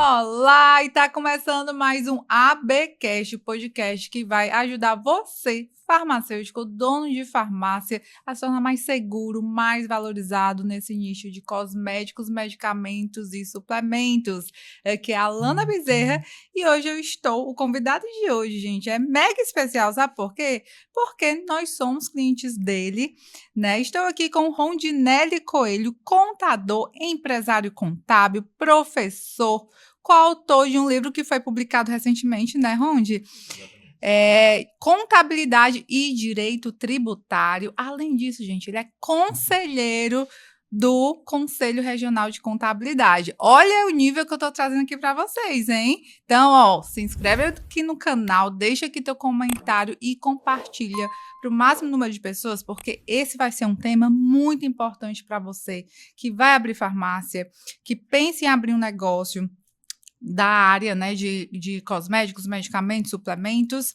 Olá, e tá começando mais um ABcast, o podcast que vai ajudar você, farmacêutico, dono de farmácia, a se tornar mais seguro, mais valorizado nesse nicho de cosméticos, medicamentos e suplementos. Aqui é a Alana Bezerra e hoje o convidado de hoje, gente, é mega especial, sabe por quê? Porque nós somos clientes dele, né? Estou aqui com Rondinelli Coelho, contador, empresário contábil, professor, coautor de um livro que foi publicado recentemente, né, Rondi? Contabilidade e direito tributário. Além disso, gente, ele é conselheiro do Conselho Regional de Contabilidade. Olha o nível que eu estou trazendo aqui para vocês, hein? Então, ó, se inscreve aqui no canal, deixa aqui teu comentário e compartilha para o máximo número de pessoas, porque esse vai ser um tema muito importante para você que vai abrir farmácia, que pensa em abrir um negócio da área, né, de cosméticos, medicamentos, suplementos,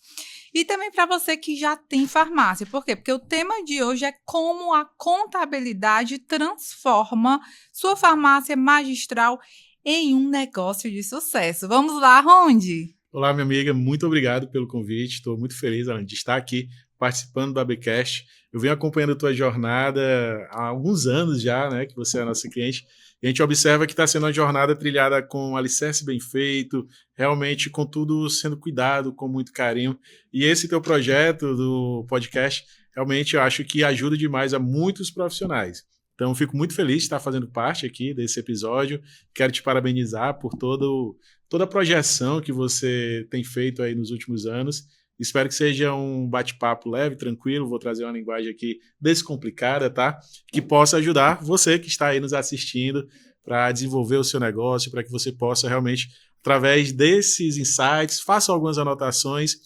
e também para você que já tem farmácia. Por quê? Porque o tema de hoje é como a contabilidade transforma sua farmácia magistral em um negócio de sucesso. Vamos lá, Rondi? Olá, minha amiga, muito obrigado pelo convite. Estou muito feliz, Alan, de estar aqui participando do ABcast. Eu venho acompanhando a tua jornada há alguns anos já, né, que você é nossa cliente. E a gente observa que está sendo uma jornada trilhada com um alicerce bem feito, realmente com tudo sendo cuidado, com muito carinho. E esse teu projeto do podcast, realmente eu acho que ajuda demais a muitos profissionais. Então, fico muito feliz de estar fazendo parte aqui desse episódio. Quero te parabenizar por toda a projeção que você tem feito aí nos últimos anos. Espero que seja um bate-papo leve, tranquilo. Vou trazer uma linguagem aqui descomplicada, tá? Que possa ajudar você que está aí nos assistindo para desenvolver o seu negócio, para que você possa realmente, através desses insights, faça algumas anotações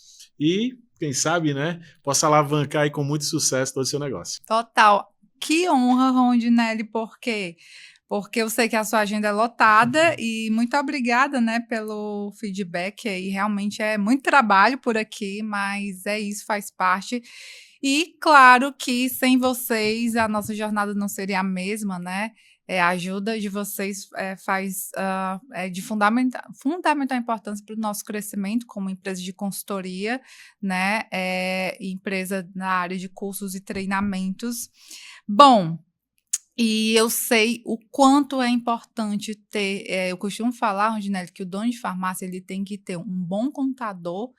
e, quem sabe, né, possa alavancar aí com muito sucesso todo o seu negócio. Total. Que honra, Rondinelli, por quê? Porque eu sei que a sua agenda é lotada e muito obrigada, né, pelo feedback aí. Realmente é muito trabalho por aqui, mas é isso, faz parte. E claro que sem vocês a nossa jornada não seria a mesma, né? A ajuda de vocês é de fundamental importância para o nosso crescimento como empresa de consultoria, né? Empresa na área de cursos e treinamentos. Bom, e eu sei o quanto é importante ter, eu costumo falar, Rondinelli, que o dono de farmácia ele tem que ter um bom contador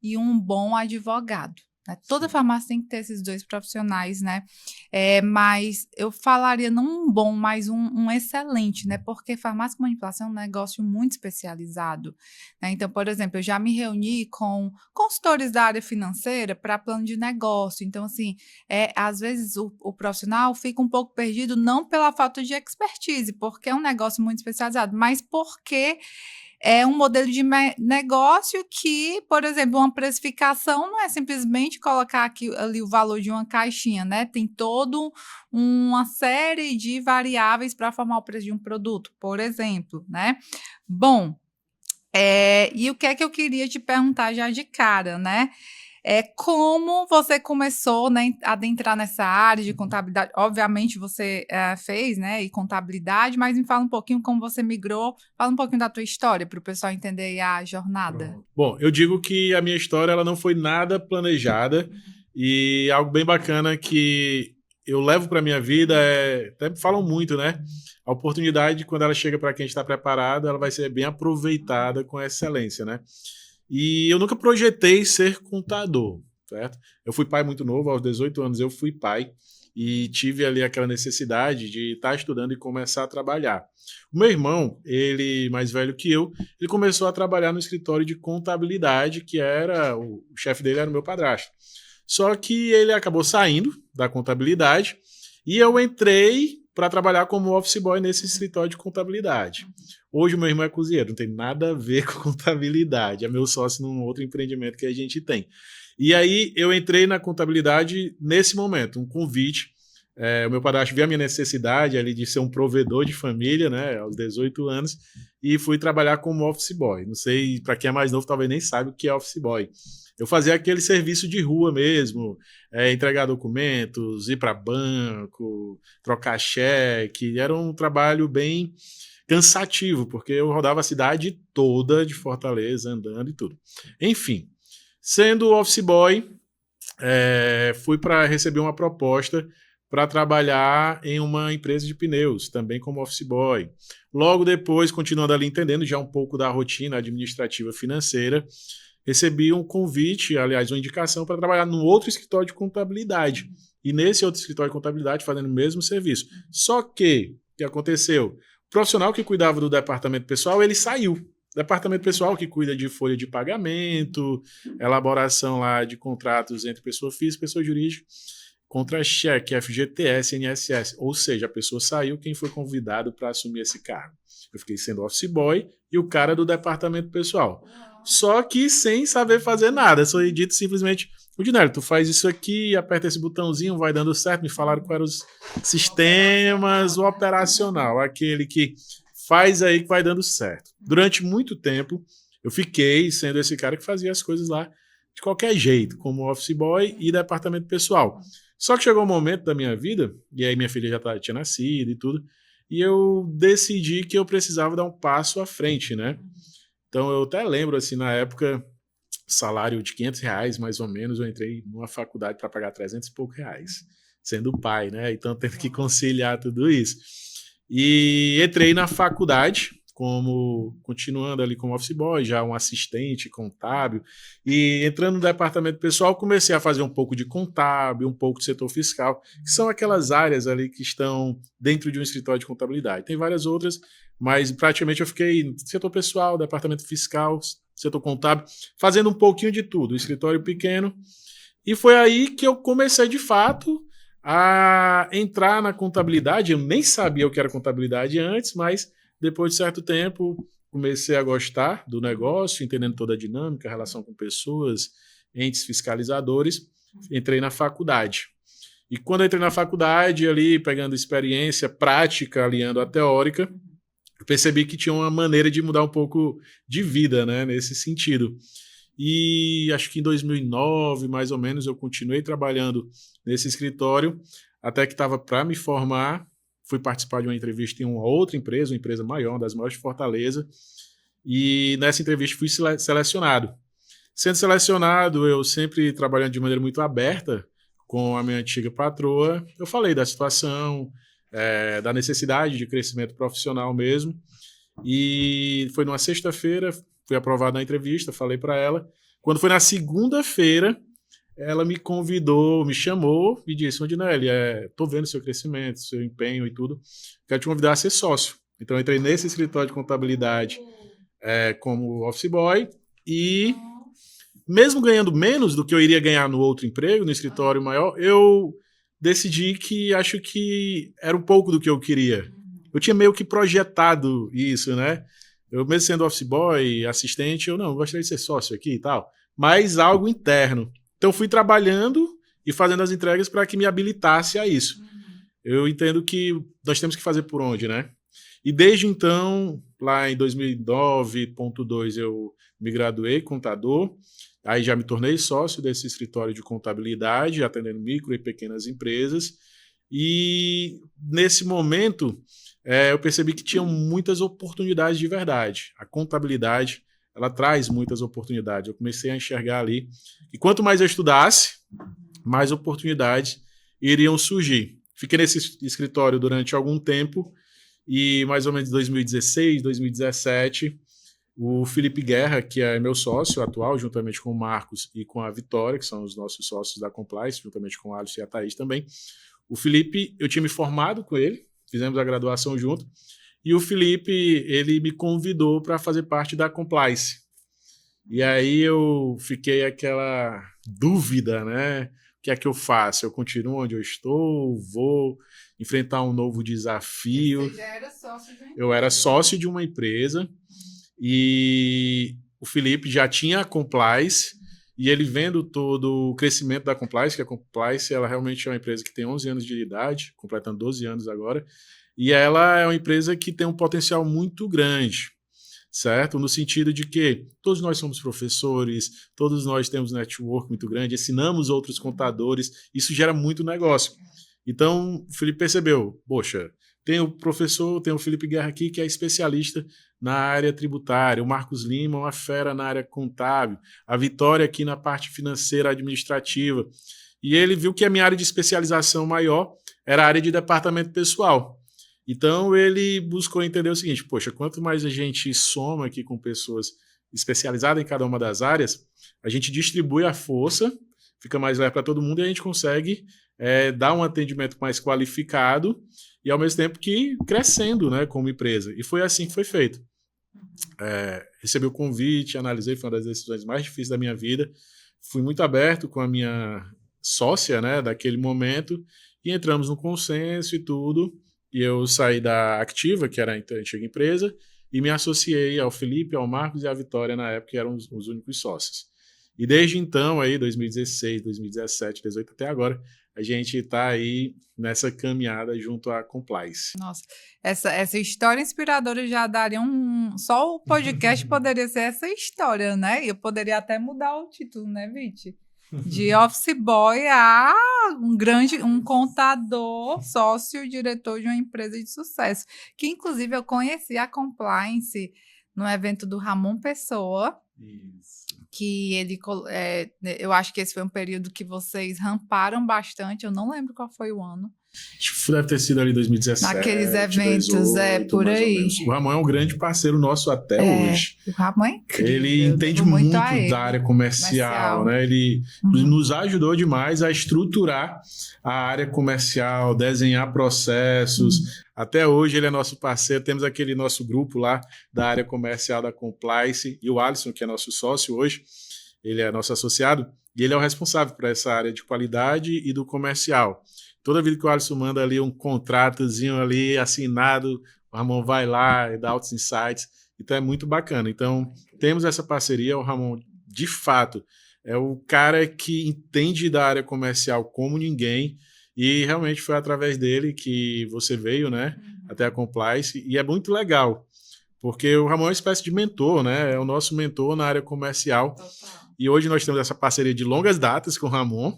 e um bom advogado. Né? Toda farmácia tem que ter esses dois profissionais, né? Mas eu falaria não um bom, mas um excelente, né? Porque farmácia com manipulação é um negócio muito especializado. Né? Então, por exemplo, eu já me reuni com consultores da área financeira para plano de negócio. Então, assim, às vezes o profissional fica um pouco perdido, não pela falta de expertise, porque é um negócio muito especializado, mas porque é um modelo de negócio que, por exemplo, uma precificação não é simplesmente colocar aqui, ali o valor de uma caixinha, né? Tem toda uma série de variáveis para formar o preço de um produto, por exemplo, né? Bom, e o que é que eu queria te perguntar já de cara, né? Como você começou, né, a adentrar nessa área de contabilidade? Obviamente você fez, né, e contabilidade, mas me fala um pouquinho como você migrou, fala um pouquinho da tua história para o pessoal entender a jornada. Pronto. Bom, eu digo que a minha história ela não foi nada planejada e algo bem bacana que eu levo para minha vida até falam muito, né? A oportunidade, quando ela chega para quem está preparado, ela vai ser bem aproveitada com excelência, né? E eu nunca projetei ser contador, certo? Eu fui pai muito novo, aos 18 anos eu fui pai e tive ali aquela necessidade de estar estudando e começar a trabalhar. O meu irmão, ele mais velho que eu, ele começou a trabalhar no escritório de contabilidade, que era o chefe dele era o meu padrasto. Só que ele acabou saindo da contabilidade e eu entrei para trabalhar como office boy nesse escritório de contabilidade. Hoje o meu irmão é cozinheiro, não tem nada a ver com contabilidade, é meu sócio num outro empreendimento que a gente tem. E aí eu entrei na contabilidade nesse momento, um convite. O meu padrasto viu a minha necessidade ali de ser um provedor de família, né, aos 18 anos, e fui trabalhar como office boy. Não sei, para quem é mais novo, talvez nem saiba o que é office boy. Eu fazia aquele serviço de rua mesmo, entregar documentos, ir para banco, trocar cheque. Era um trabalho bem cansativo, porque eu rodava a cidade toda de Fortaleza, andando e tudo. Enfim, sendo office boy, fui para receber uma proposta para trabalhar em uma empresa de pneus, também como office boy. Logo depois, continuando ali entendendo já um pouco da rotina administrativa financeira, recebi um convite, aliás, uma indicação para trabalhar num outro escritório de contabilidade. E nesse outro escritório de contabilidade, fazendo o mesmo serviço. Só que, o que aconteceu? O profissional que cuidava do departamento pessoal, ele saiu. Departamento pessoal que cuida de folha de pagamento, elaboração lá de contratos entre pessoa física e pessoa jurídica, contra-cheque, FGTS, INSS. Ou seja, a pessoa saiu, quem foi convidado para assumir esse cargo? Eu fiquei sendo office boy e o cara do departamento pessoal. Só que sem saber fazer nada. Só dito simplesmente, o Dinelli, tu faz isso aqui, aperta esse botãozinho, vai dando certo. Me falaram quais eram os sistemas, o operacional, aquele que faz aí que vai dando certo. Durante muito tempo, eu fiquei sendo esse cara que fazia as coisas lá de qualquer jeito, como office boy e departamento pessoal. Só que chegou um momento da minha vida, e aí minha filha já tinha nascido e tudo, e eu decidi que eu precisava dar um passo à frente, né? Então eu até lembro, assim, na época, salário de R$ 500, mais ou menos, eu entrei numa faculdade para pagar 300 e pouco reais, sendo pai, né? Então tendo que conciliar tudo isso. E entrei na faculdade, continuando ali como office boy, já um assistente contábil, e entrando no departamento pessoal, comecei a fazer um pouco de contábil, um pouco de setor fiscal, que são aquelas áreas ali que estão dentro de um escritório de contabilidade. Tem várias outras, mas praticamente eu fiquei no setor pessoal, departamento fiscal, setor contábil, fazendo um pouquinho de tudo, escritório pequeno, e foi aí que eu comecei de fato a entrar na contabilidade. Eu nem sabia o que era contabilidade antes, mas depois de certo tempo, comecei a gostar do negócio, entendendo toda a dinâmica, a relação com pessoas, entes fiscalizadores. Entrei na faculdade. E quando entrei na faculdade, ali, pegando experiência prática, aliando a teórica, percebi que tinha uma maneira de mudar um pouco de vida, né, nesse sentido. E acho que em 2009, mais ou menos, eu continuei trabalhando nesse escritório, até que estava para me formar. Fui participar de uma entrevista em uma outra empresa, uma empresa maior, uma das maiores de Fortaleza, e nessa entrevista fui selecionado. Sendo selecionado, eu sempre trabalhando de maneira muito aberta com a minha antiga patroa, eu falei da situação, da necessidade de crescimento profissional mesmo, e foi numa sexta-feira, fui aprovado na entrevista, falei para ela. Quando foi na segunda-feira, ela me convidou, me chamou e disse: Ondinelli, tô vendo seu crescimento, seu empenho e tudo, quero te convidar a ser sócio. Então eu entrei nesse escritório de contabilidade como office boy, e mesmo ganhando menos do que eu iria ganhar no outro emprego, no escritório maior, eu decidi que acho que era um pouco do que eu queria. Eu tinha meio que projetado isso, né? Eu mesmo sendo office boy, assistente, eu não gostaria de ser sócio aqui e tal, mas algo interno. Então fui trabalhando e fazendo as entregas para que me habilitasse a isso. Eu entendo que nós temos que fazer por onde, né? E desde então, lá em 2009.2, eu me graduei contador, aí já me tornei sócio desse escritório de contabilidade, atendendo micro e pequenas empresas, e nesse momento eu percebi que tinham muitas oportunidades de verdade. A contabilidade, ela traz muitas oportunidades. Eu comecei a enxergar ali que quanto mais eu estudasse, mais oportunidades iriam surgir. Fiquei nesse escritório durante algum tempo e mais ou menos em 2016, 2017, o Felipe Guerra, que é meu sócio atual, juntamente com o Marcos e com a Vitória, que são os nossos sócios da Compliance, juntamente com o Alisson e a Thaís também. O Felipe, eu tinha me formado com ele, fizemos a graduação junto, e o Felipe, ele me convidou para fazer parte da Compliance. E aí eu fiquei aquela dúvida, né? O que é que eu faço? Eu continuo onde eu estou? Vou enfrentar um novo desafio? Você já era sócio de uma empresa. Eu era sócio de uma empresa e o Felipe já tinha a Compliance, e ele vendo todo o crescimento da Compliance, que a Compliance ela realmente é uma empresa que tem 11 anos de idade, completando 12 anos agora, e ela é uma empresa que tem um potencial muito grande. certo? No sentido de que todos nós somos professores, todos nós temos um network muito grande, ensinamos outros contadores, isso gera muito negócio. Então, o Felipe percebeu, poxa, tem o professor, tem o Felipe Guerra aqui, que é especialista na área tributária, o Marcos Lima, uma fera na área contábil, a Vitória aqui na parte financeira administrativa. E ele viu que a minha área de especialização maior era a área de departamento pessoal. Então, ele buscou entender o seguinte, poxa, quanto mais a gente soma aqui com pessoas especializadas em cada uma das áreas, a gente distribui a força, fica mais leve para todo mundo e a gente consegue dar um atendimento mais qualificado e, ao mesmo tempo, que crescendo, né, como empresa. E foi assim que foi feito. Recebi o convite, analisei, foi uma das decisões mais difíceis da minha vida. Fui muito aberto com a minha sócia, né, daquele momento, e entramos no consenso e tudo. E eu saí da Activa, que era a antiga empresa, e me associei ao Felipe, ao Marcos e à Vitória, na época, que eram os únicos sócios. E desde então, aí, 2016, 2017, 2018, até agora, a gente está aí nessa caminhada junto à Compliance. Nossa, essa história inspiradora já daria Só o podcast poderia ser essa história, né? Eu poderia até mudar o título, né, Viti? De office boy a um contador, sócio, diretor de uma empresa de sucesso. Que, inclusive, eu conheci a Compliance no evento do Ramon Pessoa. Isso. Que ele, eu acho que esse foi um período que vocês ramparam bastante, eu não lembro qual foi o ano. Deve ter sido ali 2017. Naqueles eventos, 2018, por aí. O Ramon é um grande parceiro nosso até hoje. O Ramon é incrível. Ele entende muito da área comercial, né? Ele nos ajudou demais a estruturar a área comercial, desenhar processos. Até hoje ele é nosso parceiro, temos aquele nosso grupo lá da área comercial da Compliance, e o Alisson, que é nosso sócio hoje, ele é nosso associado, e ele é o responsável por essa área de qualidade e do comercial. Toda vida que o Alisson manda ali um contratozinho ali assinado, o Ramon vai lá e dá altos insights. Então é muito bacana. Então temos essa parceria. O Ramon, de fato, é o cara que entende da área comercial como ninguém. E realmente foi através dele que você veio, né, até a Compliance. E é muito legal, porque o Ramon é uma espécie de mentor, né? É o nosso mentor na área comercial. E hoje nós temos essa parceria de longas datas com o Ramon.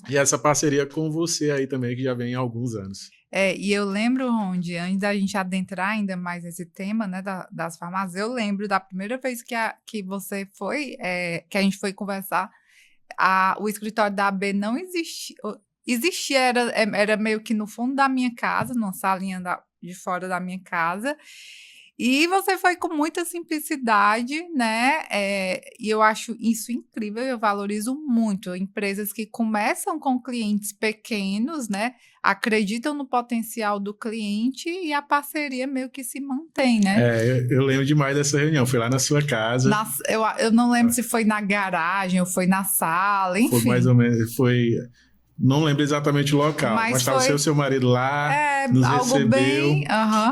E essa parceria com você aí também, que já vem há alguns anos. E eu lembro, Rondi, antes da gente adentrar ainda mais nesse tema, né, das farmácias, eu lembro da primeira vez que você foi, que a gente foi conversar, o escritório da AB não existia, era meio que no fundo da minha casa, numa salinha de fora da minha casa. E você foi com muita simplicidade, né? E eu acho isso incrível, eu valorizo muito. Empresas que começam com clientes pequenos, né? Acreditam no potencial do cliente e a parceria meio que se mantém, né? Eu lembro demais dessa reunião, foi lá na sua casa. Eu não lembro se foi na garagem ou foi na sala, enfim. Foi mais ou menos, não lembro exatamente o local, mas estava o seu marido lá, nos recebeu. Bem,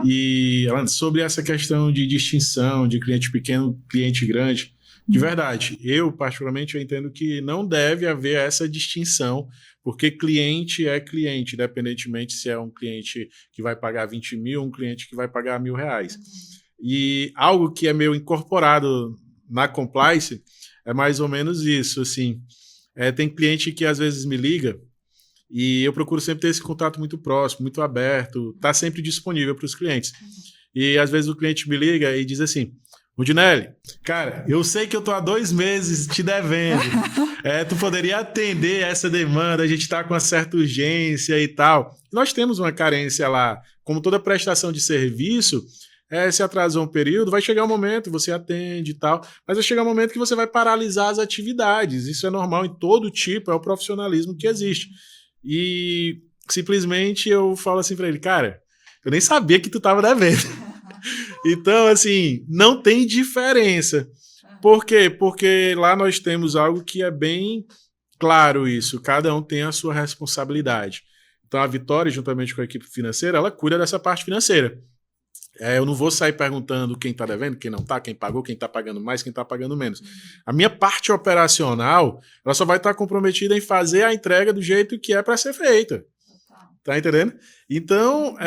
E sobre essa questão de distinção de cliente pequeno, cliente grande, de verdade, eu particularmente eu entendo que não deve haver essa distinção, porque cliente é cliente, independentemente se é um cliente que vai pagar 20 mil ou um cliente que vai pagar R$1.000. E algo que é meio incorporado na Compliance é mais ou menos isso, assim, tem cliente que às vezes me liga, e eu procuro sempre ter esse contato muito próximo, muito aberto, tá sempre disponível para os clientes. E às vezes o cliente me liga e diz assim, Rudinelli, cara, eu sei que eu tô há 2 meses te devendo, tu poderia atender essa demanda, a gente tá com uma certa urgência e tal. Nós temos uma carência lá, como toda prestação de serviço, se atrasou um período, vai chegar um momento, você atende e tal, mas vai chegar um momento que você vai paralisar as atividades, isso é normal em todo tipo, é o profissionalismo que existe. E simplesmente eu falo assim para ele, cara, eu nem sabia que tu tava devendo. Então, assim, não tem diferença. Por quê? Porque lá nós temos algo que é bem claro isso, cada um tem a sua responsabilidade. Então a Vitória, juntamente com a equipe financeira, ela cuida dessa parte financeira. Eu não vou sair perguntando quem está devendo, quem não está, quem pagou, quem está pagando mais, quem está pagando menos. A minha parte operacional, ela só vai estar comprometida em fazer a entrega do jeito que é para ser feita. Tá entendendo? Então,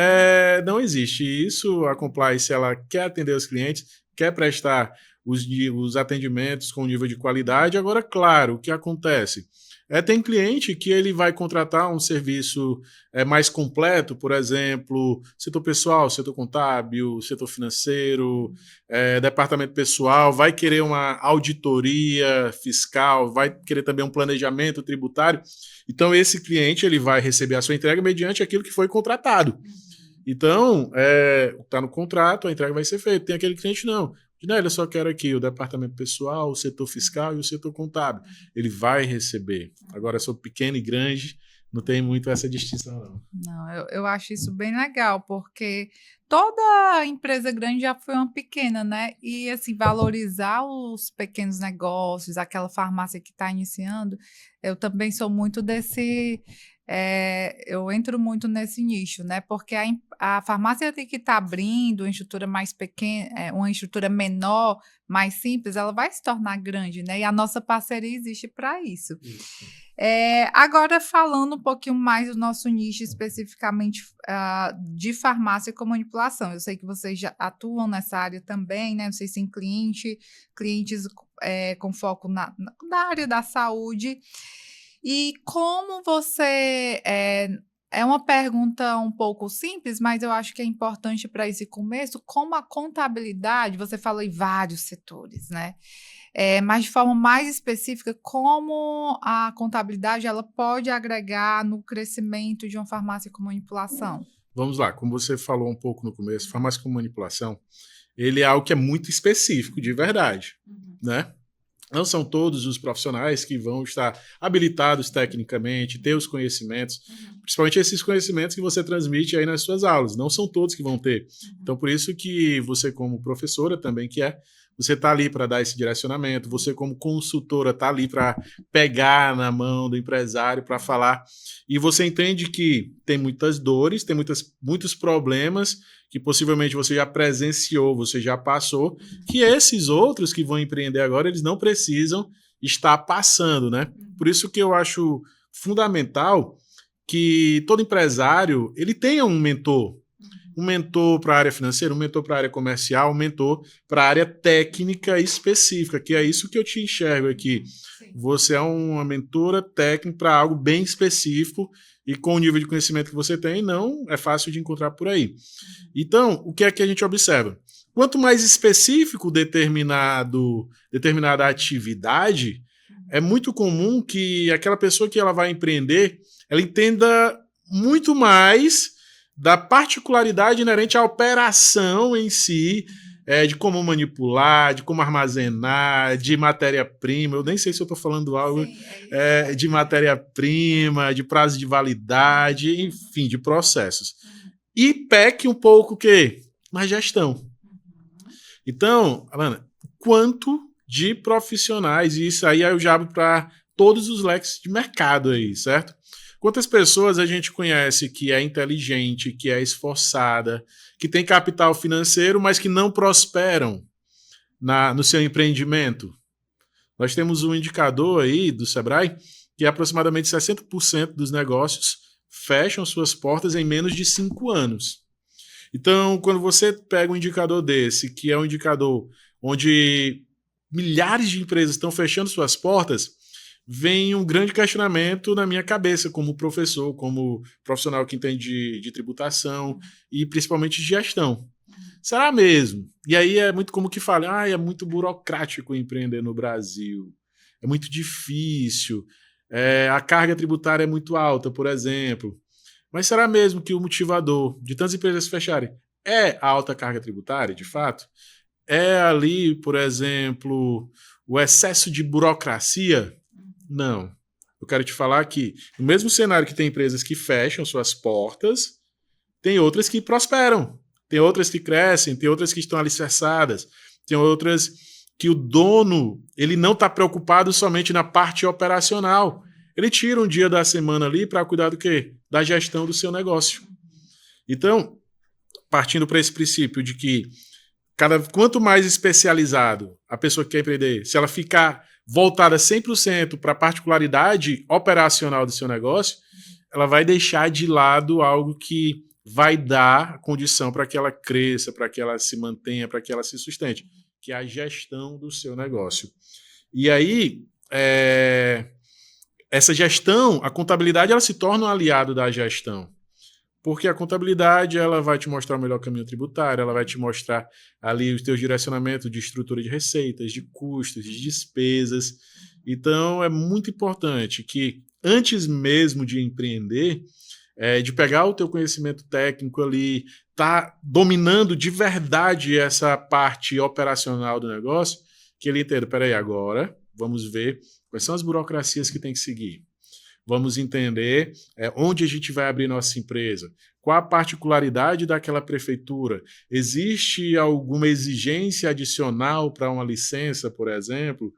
não existe isso. A compliance, ela quer atender os clientes, quer prestar os atendimentos com nível de qualidade. Agora, claro, o que acontece? Tem cliente que ele vai contratar um serviço mais completo, por exemplo, setor pessoal, setor contábil, setor financeiro, departamento pessoal, vai querer uma auditoria fiscal, vai querer também um planejamento tributário. Então, esse cliente ele vai receber a sua entrega mediante aquilo que foi contratado. Então, está no contrato, a entrega vai ser feita. Tem aquele cliente, não. Eu só quero aqui o departamento pessoal, o setor fiscal e o setor contábil. Ele vai receber. Agora, sou pequeno e grande, não tem muito essa distinção, não. Não, eu acho isso bem legal, porque toda empresa grande já foi uma pequena, né? E, assim, valorizar os pequenos negócios, aquela farmácia que está iniciando, eu também sou muito desse... eu entro muito nesse nicho, né? Porque a farmácia tem que estar abrindo uma estrutura mais pequena, uma estrutura menor, mais simples, ela vai se tornar grande, né? E a nossa parceria existe para isso. Agora, falando um pouquinho mais do nosso nicho, especificamente de farmácia com manipulação. Eu sei que vocês já atuam nessa área também, né? Vocês têm clientes com foco na área da saúde. E como você... É uma pergunta um pouco simples, mas eu acho que é importante para esse começo, como a contabilidade, você falou em vários setores, né? Mas de forma mais específica, como a contabilidade ela pode agregar no crescimento de uma farmácia com manipulação? Vamos lá, como você falou um pouco no começo, farmácia com manipulação, ele é algo que é muito específico, de verdade, né? Não são todos os profissionais que vão estar habilitados tecnicamente, ter os conhecimentos, principalmente esses conhecimentos que você transmite aí nas suas aulas. Não são todos que vão ter. Então, por isso que você, como professora também, você está ali para dar esse direcionamento, você, como consultora, está ali para pegar na mão do empresário, para falar. E você entende que tem muitas dores, tem muitos problemas que possivelmente você já presenciou, você já passou, que esses outros que vão empreender agora, eles não precisam estar passando, né? Por isso que eu acho fundamental que todo empresário, ele tenha um mentor para a área financeira, um mentor para a área comercial, um mentor para a área técnica específica, que é isso que eu te enxergo aqui. Sim. Você é uma mentora técnica para algo bem específico e com o nível de conhecimento que você tem, não é fácil de encontrar por aí. Então, o que é que a gente observa? Quanto mais específico determinada atividade, é muito comum que aquela pessoa que ela vai empreender, ela entenda muito mais da particularidade inerente à operação em si, de como manipular, de como armazenar, de matéria-prima. Eu nem sei se eu estou falando algo de matéria-prima, de prazo de validade, enfim, de processos. E PEC um pouco o quê? Mais gestão. Então, Alana, quanto de profissionais, e isso aí eu já abro para todos os leques de mercado aí, certo? Quantas pessoas a gente conhece que é inteligente, que é esforçada, que tem capital financeiro, mas que não prosperam no seu empreendimento? Nós temos um indicador aí do Sebrae que aproximadamente 60% dos negócios fecham suas portas em menos de 5 anos. Então, quando você pega um indicador desse, que é um indicador onde milhares de empresas estão fechando suas portas, vem um grande questionamento na minha cabeça como professor, como profissional que entende de tributação e principalmente de gestão. Será mesmo? E aí é muito como que fala, é muito burocrático empreender no Brasil, é muito difícil, a carga tributária é muito alta, por exemplo. Mas será mesmo que o motivador de tantas empresas fecharem é a alta carga tributária, de fato? É ali, por exemplo, o excesso de burocracia? Não. Eu quero te falar que no mesmo cenário que tem empresas que fecham suas portas, tem outras que prosperam, tem outras que crescem, tem outras que estão alicerçadas, tem outras que o dono ele não está preocupado somente na parte operacional. Ele tira um dia da semana ali para cuidar do quê? Da gestão do seu negócio. Então, partindo para esse princípio de que quanto mais especializado a pessoa que quer empreender, se ela ficar voltada 100% para a particularidade operacional do seu negócio, ela vai deixar de lado algo que vai dar condição para que ela cresça, para que ela se mantenha, para que ela se sustente, que é a gestão do seu negócio. E aí, essa gestão, a contabilidade, ela se torna um aliado da gestão. Porque a contabilidade ela vai te mostrar o melhor caminho tributário, ela vai te mostrar ali os teus direcionamentos de estrutura de receitas, de custos, de despesas. Então, é muito importante que, antes mesmo de empreender, de pegar o teu conhecimento técnico ali, tá dominando de verdade essa parte operacional do negócio, que ele entenda, peraí, agora vamos ver quais são as burocracias que tem que seguir. Vamos entender onde a gente vai abrir nossa empresa, qual a particularidade daquela prefeitura. Existe alguma exigência adicional para uma licença, por exemplo?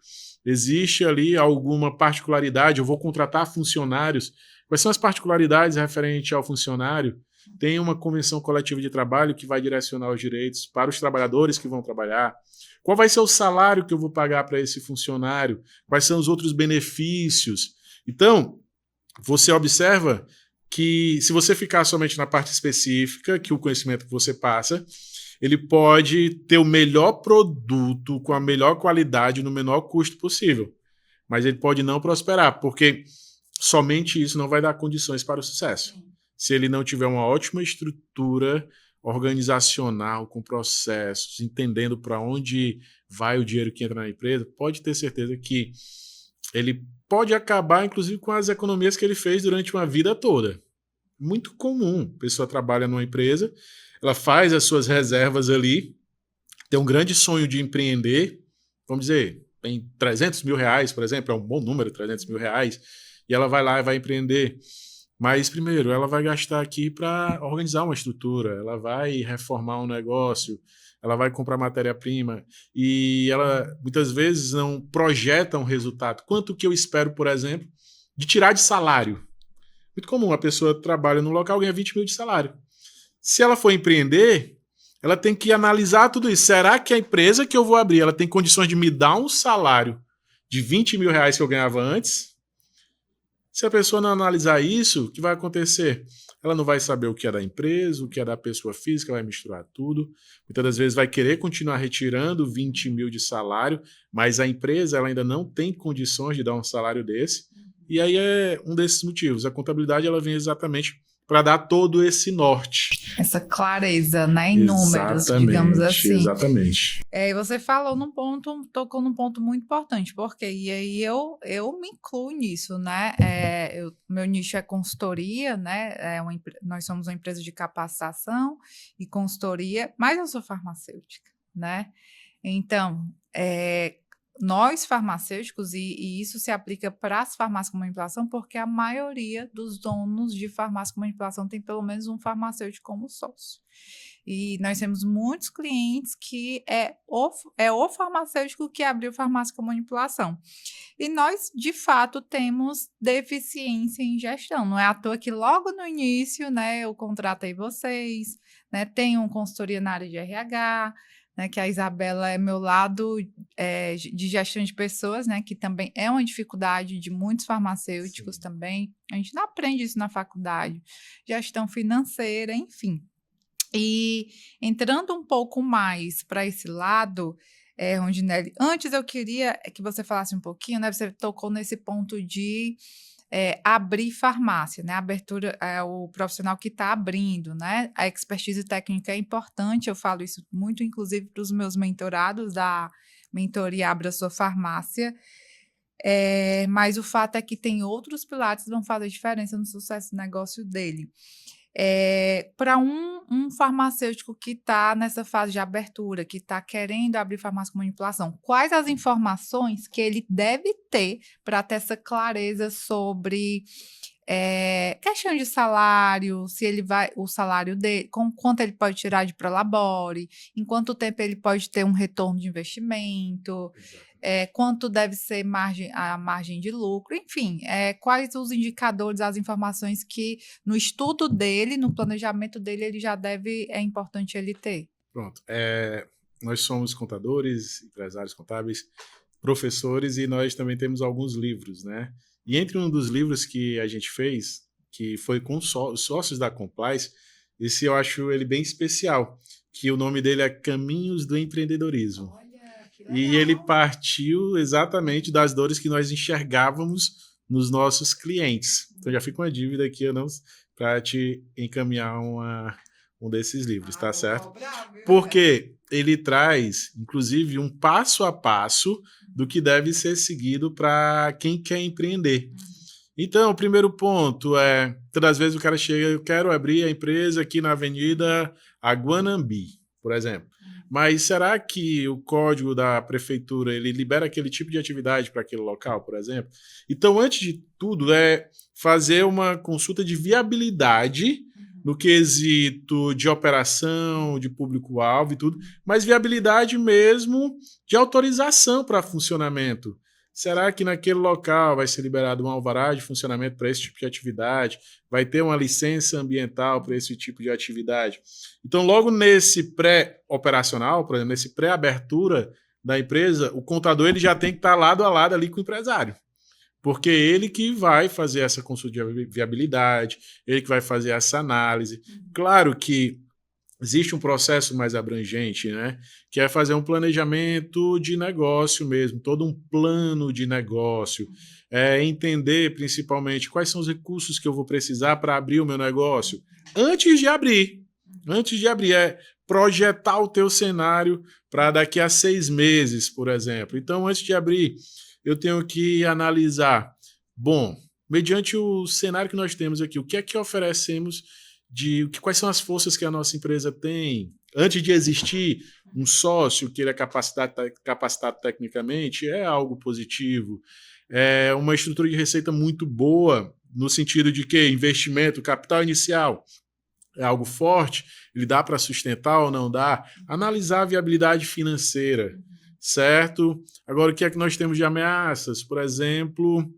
Existe ali alguma particularidade? Eu vou contratar funcionários. Quais são as particularidades referentes ao funcionário? Tem uma convenção coletiva de trabalho que vai direcionar os direitos para os trabalhadores que vão trabalhar. Qual vai ser o salário que eu vou pagar para esse funcionário? Quais são os outros benefícios? Então, você observa que se você ficar somente na parte específica, que o conhecimento que você passa, ele pode ter o melhor produto com a melhor qualidade no menor custo possível, mas ele pode não prosperar, porque somente isso não vai dar condições para o sucesso. Se ele não tiver uma ótima estrutura organizacional, com processos, entendendo para onde vai o dinheiro que entra na empresa, pode ter certeza que ele pode acabar, inclusive, com as economias que ele fez durante uma vida toda. Muito comum. A pessoa trabalha numa empresa, ela faz as suas reservas ali, tem um grande sonho de empreender, vamos dizer, tem 300 mil reais, por exemplo, é um bom número, 300 mil reais, e ela vai lá e vai empreender. Mas, primeiro, ela vai gastar aqui para organizar uma estrutura, ela vai reformar um negócio, ela vai comprar matéria-prima e ela muitas vezes não projeta um resultado. Quanto que eu espero, por exemplo, de tirar de salário? Muito comum, a pessoa trabalha num local, ganha 20 mil de salário. Se ela for empreender, ela tem que analisar tudo isso. Será que a empresa que eu vou abrir, ela tem condições de me dar um salário de 20 mil reais que eu ganhava antes? Se a pessoa não analisar isso, o que vai acontecer? Ela não vai saber o que é da empresa, o que é da pessoa física, vai misturar tudo. Muitas das vezes vai querer continuar retirando 20 mil de salário, mas a empresa ela ainda não tem condições de dar um salário desse. E aí é um desses motivos. A contabilidade ela vem exatamente para dar todo esse norte. Essa clareza, né, em números, digamos assim. Exatamente. E você falou num ponto, tocou num ponto muito importante, porque e aí eu me incluo nisso, né? Meu nicho é consultoria, né? Nós somos uma empresa de capacitação e consultoria, mas eu sou farmacêutica, né? Então, nós farmacêuticos, e isso se aplica para as farmácias com manipulação, porque a maioria dos donos de farmácia com manipulação tem pelo menos um farmacêutico como sócio. E nós temos muitos clientes que é o farmacêutico que abriu farmácia com manipulação. E nós, de fato, temos deficiência em gestão. Não é à toa que logo no início, né, eu contratei vocês, né, tenho consultoria na área de RH, né, que a Isabela é meu lado de gestão de pessoas, né, que também é uma dificuldade de muitos farmacêuticos. Sim. Também. A gente não aprende isso na faculdade. Gestão financeira, enfim. E entrando um pouco mais para esse lado, Rondinelli, antes eu queria que você falasse um pouquinho, né, você tocou nesse ponto de abrir farmácia, né? A abertura é o profissional que está abrindo, né? A expertise técnica é importante, eu falo isso muito, inclusive, para os meus mentorados da mentoria Abra Sua Farmácia. Mas o fato é que tem outros pilares que vão fazer diferença no sucesso do negócio dele. Para um farmacêutico que está nessa fase de abertura, que está querendo abrir farmácia com manipulação, quais as informações que ele deve ter para ter essa clareza sobre questão de salário, se ele vai, o salário dele, quanto ele pode tirar de Prolabore, em quanto tempo ele pode ter um retorno de investimento, quanto deve ser a margem de lucro, enfim, quais os indicadores, as informações que no estudo dele, no planejamento dele, ele já é importante ele ter. Pronto. Nós somos contadores, empresários contábeis, professores, e nós também temos alguns livros, né? E entre um dos livros que a gente fez, que foi com os sócios da Compliance, esse eu acho ele bem especial, que o nome dele é Caminhos do Empreendedorismo. Olha, que E ele legal. partiu exatamente das dores que nós enxergávamos nos nossos clientes. Então já fica uma dívida aqui para te encaminhar um desses livros, tá Vou certo? cobrar, viu? Porque ele traz, inclusive, um passo a passo do que deve ser seguido para quem quer empreender. Então, o primeiro ponto é, todas as vezes o cara chega, eu quero abrir a empresa aqui na Avenida Aguanambi, por exemplo. Mas será que o código da prefeitura ele libera aquele tipo de atividade para aquele local, por exemplo? Então, antes de tudo, é fazer uma consulta de viabilidade no quesito de operação, de público-alvo e tudo, mas viabilidade mesmo de autorização para funcionamento. Será que naquele local vai ser liberado um alvará de funcionamento para esse tipo de atividade? Vai ter uma licença ambiental para esse tipo de atividade? Então, logo nesse pré-operacional, por exemplo, nesse pré-abertura da empresa, o contador ele já tem que estar lado a lado ali com o empresário. Porque ele que vai fazer essa consulta de viabilidade, ele que vai fazer essa análise. Claro que existe um processo mais abrangente, né? Que é fazer um planejamento de negócio mesmo, todo um plano de negócio. Entender principalmente quais são os recursos que eu vou precisar para abrir o meu negócio. Antes de abrir, projetar o teu cenário para daqui a 6 meses, por exemplo. Então, antes de abrir, eu tenho que analisar, bom, mediante o cenário que nós temos aqui, o que é que oferecemos quais são as forças que a nossa empresa tem. Antes de existir um sócio que ele é capacitado tecnicamente, é algo positivo. É uma estrutura de receita muito boa, no sentido de que investimento, capital inicial, é algo forte, ele dá para sustentar ou não dá. Analisar a viabilidade financeira, certo? Agora, o que é que nós temos de ameaças? Por exemplo,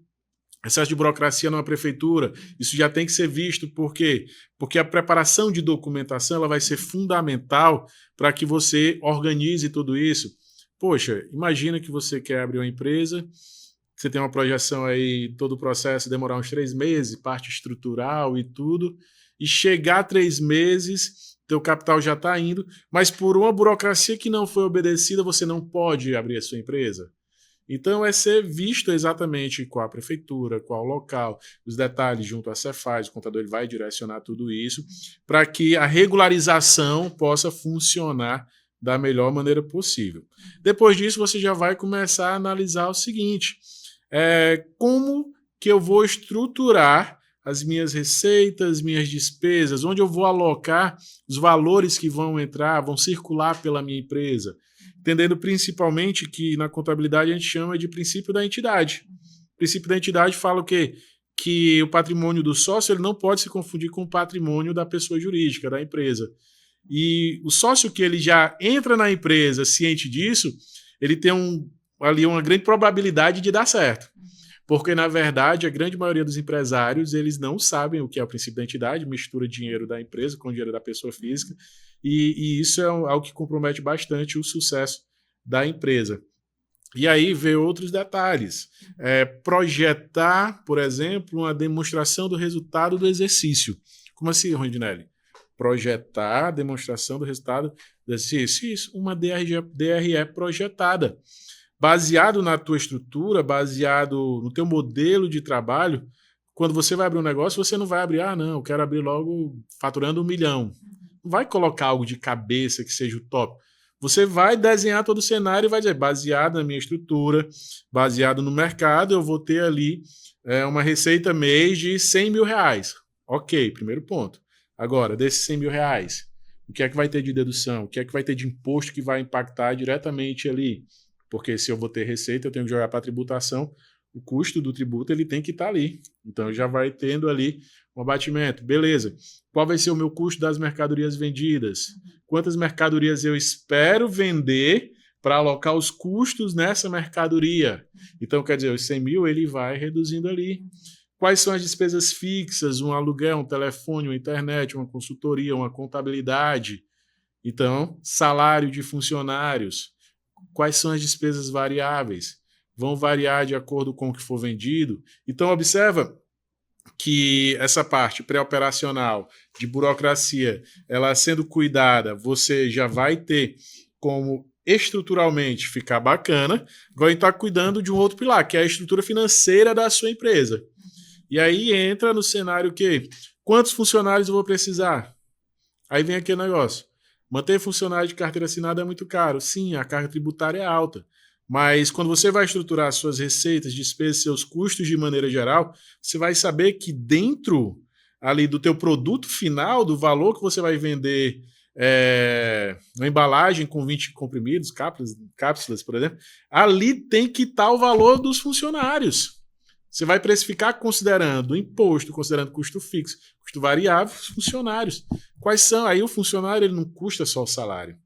excesso de burocracia numa prefeitura, isso já tem que ser visto, por quê? Porque a preparação de documentação ela vai ser fundamental para que você organize tudo isso. Poxa, imagina que você quer abrir uma empresa, você tem uma projeção aí, todo o processo demorar uns 3 meses, parte estrutural e tudo, e chegar a 3 meses, teu capital já está indo, mas por uma burocracia que não foi obedecida, você não pode abrir a sua empresa. Então, é ser visto exatamente qual a prefeitura, qual o local, os detalhes junto à Cefaz, o contador ele vai direcionar tudo isso para que a regularização possa funcionar da melhor maneira possível. Depois disso, você já vai começar a analisar o seguinte, como que eu vou estruturar as minhas receitas, minhas despesas, onde eu vou alocar os valores que vão entrar, vão circular pela minha empresa, entendendo principalmente que na contabilidade a gente chama de princípio da entidade. O princípio da entidade fala o quê? Que o patrimônio do sócio ele não pode se confundir com o patrimônio da pessoa jurídica, da empresa. E o sócio que ele já entra na empresa ciente disso, ele tem ali uma grande probabilidade de dar certo. Porque, na verdade, a grande maioria dos empresários, eles não sabem o que é o princípio da entidade, mistura dinheiro da empresa com dinheiro da pessoa física, e isso é algo que compromete bastante o sucesso da empresa. E aí vê outros detalhes. Projetar, por exemplo, uma demonstração do resultado do exercício. Como assim, Rondinelli? Projetar a demonstração do resultado do exercício. Isso, uma DRE projetada. Baseado na tua estrutura, baseado no teu modelo de trabalho, quando você vai abrir um negócio, você não vai abrir, não, eu quero abrir logo faturando 1 milhão. Não vai colocar algo de cabeça que seja o top. Você vai desenhar todo o cenário e vai dizer, baseado na minha estrutura, baseado no mercado, eu vou ter ali uma receita mês de 100 mil reais. Ok, primeiro ponto. Agora, desses 100 mil reais, o que é que vai ter de dedução? O que é que vai ter de imposto que vai impactar diretamente ali? Porque se eu vou ter receita, eu tenho que jogar para a tributação, o custo do tributo ele tem que estar ali. Então já vai tendo ali um abatimento. Beleza. Qual vai ser o meu custo das mercadorias vendidas? Quantas mercadorias eu espero vender para alocar os custos nessa mercadoria? Então, quer dizer, os 100 mil ele vai reduzindo ali. Quais são as despesas fixas? Um aluguel, um telefone, uma internet, uma consultoria, uma contabilidade. Então, salário de funcionários. Quais são as despesas variáveis? Vão variar de acordo com o que for vendido. Então, observa que essa parte pré-operacional de burocracia, ela sendo cuidada, você já vai ter como estruturalmente ficar bacana. Agora a gente está cuidando de um outro pilar, que é a estrutura financeira da sua empresa. E aí entra no cenário que quantos funcionários eu vou precisar? Aí vem aquele negócio. Manter funcionário de carteira assinada é muito caro. Sim, a carga tributária é alta. Mas quando você vai estruturar suas receitas, despesas, seus custos de maneira geral, você vai saber que dentro ali do teu produto final, do valor que você vai vender uma embalagem com 20 comprimidos, cápsulas, por exemplo, ali tem que estar o valor dos funcionários. Você vai precificar considerando imposto, considerando custo fixo, custo variável, funcionários. Quais são? Aí o funcionário ele não custa só o salário.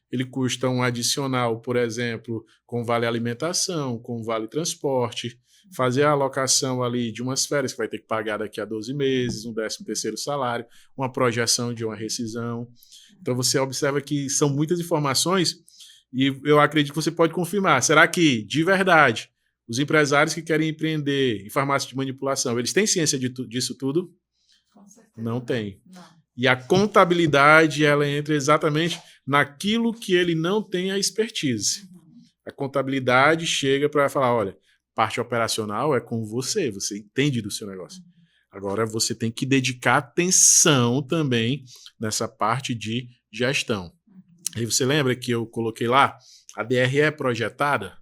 Ele custa um adicional, por exemplo, com vale alimentação, com vale transporte, fazer a alocação ali de umas férias que vai ter que pagar daqui a 12 meses, um 13º salário, uma projeção de uma rescisão. Então você observa que são muitas informações e eu acredito que você pode confirmar. Será que, de verdade, os empresários que querem empreender em farmácia de manipulação, eles têm ciência disso tudo? Com certeza. Não tem. Não. E a contabilidade, ela entra exatamente naquilo que ele não tem a expertise. A contabilidade chega para falar, olha, parte operacional é com você, você entende do seu negócio. Agora você tem que dedicar atenção também nessa parte de gestão. Aí você lembra que eu coloquei lá a DRE projetada?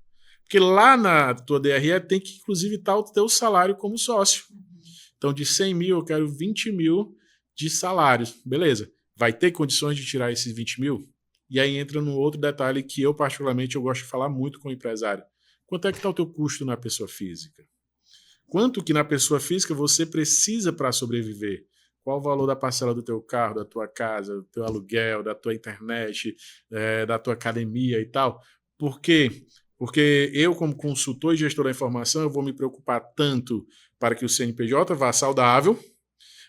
Porque lá na tua DRE tem que, inclusive, estar o teu salário como sócio. Então, de 100 mil, eu quero 20 mil de salários. Beleza. Vai ter condições de tirar esses 20 mil? E aí entra no outro detalhe que eu, particularmente, eu gosto de falar muito com o empresário. Quanto é que está o teu custo na pessoa física? Quanto que na pessoa física você precisa para sobreviver? Qual o valor da parcela do teu carro, da tua casa, do teu aluguel, da tua internet, da tua academia e tal? Por quê? Porque eu, como consultor e gestor da informação, eu vou me preocupar tanto para que o CNPJ vá saudável,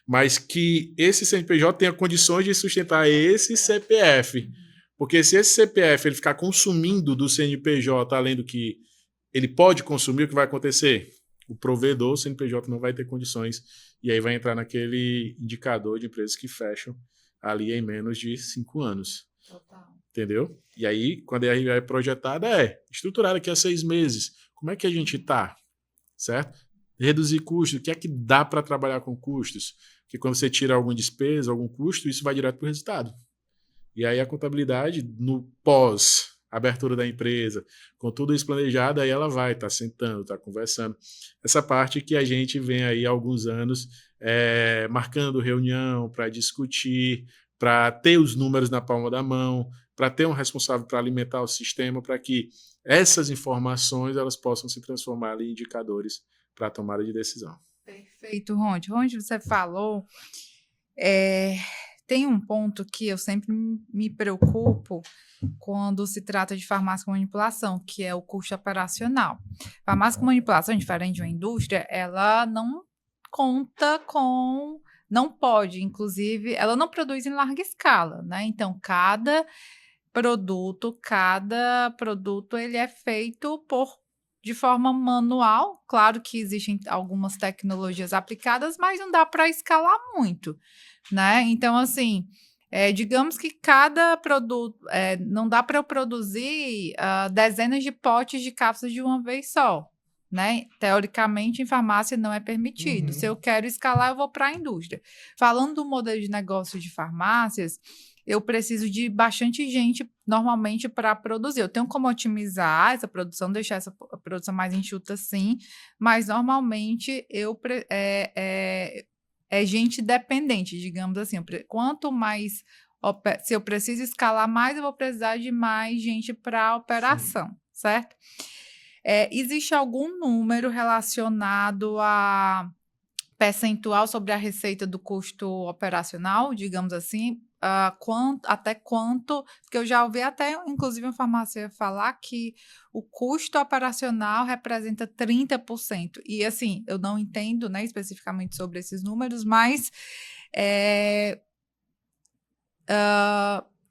mas que esse CNPJ tenha condições de sustentar esse CPF. Porque se esse CPF ele ficar consumindo do CNPJ além do que ele pode consumir, o que vai acontecer? O provedor, o CNPJ, não vai ter condições e aí vai entrar naquele indicador de empresas que fecham ali em menos de 5 anos. Total. Entendeu? E aí, quando a DRE é projetada, estruturada daqui a 6 meses. Como é que a gente está? Certo? Reduzir custos. O que é que dá para trabalhar com custos? Porque quando você tira alguma despesa, algum custo, isso vai direto para o resultado. E aí a contabilidade, no pós-abertura da empresa, com tudo isso planejado, aí ela vai estar sentando, está conversando. Essa parte que a gente vem aí há alguns anos marcando reunião para discutir, para ter os números na palma da mão, para ter um responsável para alimentar o sistema, para que essas informações elas possam se transformar em indicadores para a tomada de decisão. Perfeito, Ronde. Ronde, você falou, tem um ponto que eu sempre me preocupo quando se trata de farmácia com manipulação, que é o custo operacional. Farmácia com manipulação, diferente de uma indústria, ela não conta com, não pode, inclusive, ela não produz em larga escala, né? Então, cada produto ele é feito de forma manual. Claro que existem algumas tecnologias aplicadas, mas não dá para escalar muito, né? Então, assim, digamos que cada produto, não dá para eu produzir dezenas de potes de cápsulas de uma vez só, né? Teoricamente, em farmácia não é permitido. Uhum. Se eu quero escalar, eu vou para a indústria. Falando do modelo de negócio de farmácias, eu preciso de bastante gente, normalmente, para produzir. Eu tenho como otimizar essa produção, deixar essa produção mais enxuta, sim, mas, normalmente, é gente dependente, digamos assim. Quanto mais, se eu preciso escalar mais, eu vou precisar de mais gente para a operação, certo? Existe algum número relacionado a percentual sobre a receita do custo operacional, digamos assim? Até quanto, porque eu já ouvi até, inclusive, uma farmácia falar que o custo operacional representa 30%. E, assim, eu não entendo, né, especificamente sobre esses números, mas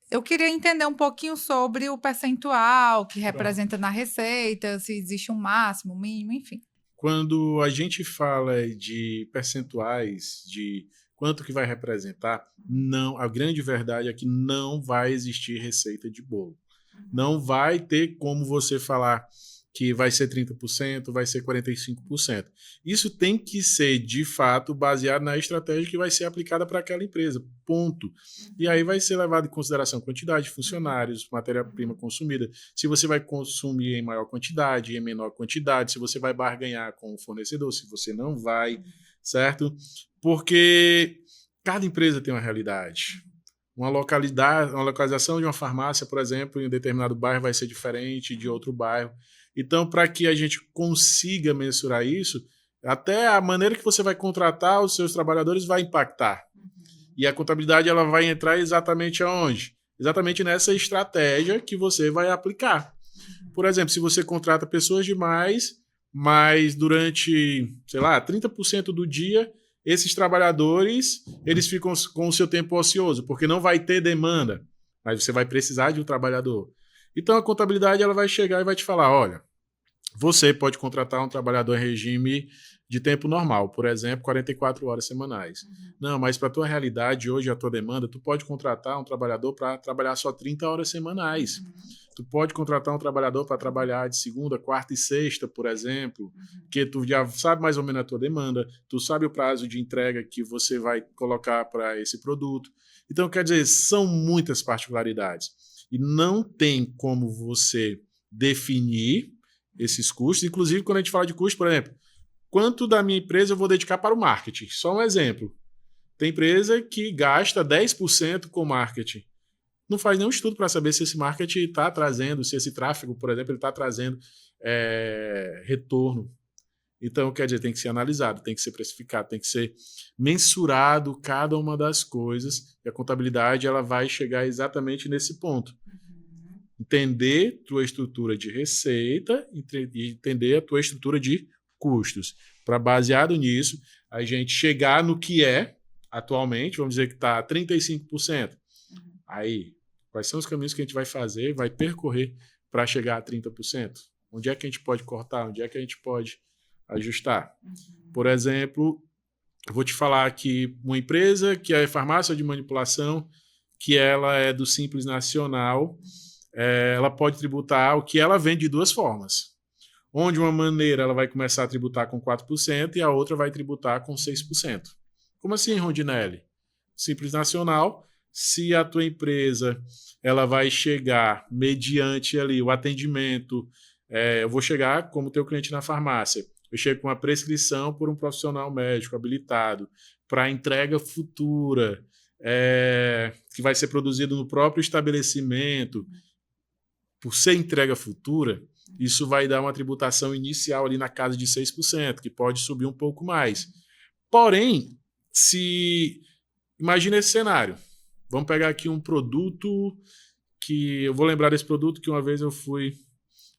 eu queria entender um pouquinho sobre o percentual que representa na receita, se existe um máximo, um mínimo, enfim. quando a gente fala de percentuais, de quanto que vai representar, não, a grande verdade é que não vai existir receita de bolo. Não vai ter como você falar que vai ser 30%, vai ser 45%. Isso tem que ser, de fato, baseado na estratégia que vai ser aplicada para aquela empresa, ponto. E aí vai ser levado em consideração quantidade de funcionários, matéria-prima consumida, se você vai consumir em maior quantidade, em menor quantidade, se você vai barganhar com o fornecedor, se você não vai, certo? Porque cada empresa tem uma realidade. Uma localização de uma farmácia, por exemplo, em um determinado bairro vai ser diferente de outro bairro. Então, para que a gente consiga mensurar isso, até a maneira que você vai contratar os seus trabalhadores vai impactar. E a contabilidade ela vai entrar exatamente aonde? Exatamente nessa estratégia que você vai aplicar. Por exemplo, se você contrata pessoas demais, mas durante, sei lá, 30% do dia, esses trabalhadores eles ficam com o seu tempo ocioso, porque não vai ter demanda, mas você vai precisar de um trabalhador. Então a contabilidade ela vai chegar e vai te falar, olha, você pode contratar um trabalhador em regime de tempo normal, por exemplo, 44 horas semanais. Não, mas para a tua realidade hoje, a tua demanda, tu pode contratar um trabalhador para trabalhar só 30 horas semanais. Tu pode contratar um trabalhador para trabalhar de segunda, quarta e sexta, por exemplo, que tu já sabe mais ou menos a tua demanda, tu sabe o prazo de entrega que você vai colocar para esse produto. Então, quer dizer, são muitas particularidades. E não tem como você definir esses custos. Inclusive, quando a gente fala de custo, por exemplo, quanto da minha empresa eu vou dedicar para o marketing? Só um exemplo. Tem empresa que gasta 10% com marketing. Não faz nenhum estudo para saber se esse marketing está trazendo, se esse tráfego, por exemplo, ele está trazendo retorno. Então, quer dizer, tem que ser analisado, tem que ser precificado, tem que ser mensurado cada uma das coisas. E a contabilidade ela vai chegar exatamente nesse ponto. Entender tua estrutura de receita e entender a tua estrutura de custos. Para, baseado nisso, a gente chegar no que é atualmente, vamos dizer que está 35%. Aí, quais são os caminhos que a gente vai fazer, vai percorrer para chegar a 30%? Onde é que a gente pode cortar? Onde é que a gente pode ajustar? Por exemplo, eu vou te falar aqui uma empresa que é farmácia de manipulação, que ela é do Simples Nacional, ela pode tributar o que ela vende de duas formas. Onde uma maneira ela vai começar a tributar com 4% e a outra vai tributar com 6%. Como assim, Rondinelli? Simples Nacional, se a tua empresa ela vai chegar mediante ali o atendimento, eu vou chegar como teu cliente na farmácia, eu chego com uma prescrição por um profissional médico habilitado para entrega futura, que vai ser produzido no próprio estabelecimento, por ser entrega futura, isso vai dar uma tributação inicial ali na casa de 6%, que pode subir um pouco mais. Porém, imagina esse cenário. Vamos pegar aqui um produto que eu vou lembrar desse produto que uma vez eu fui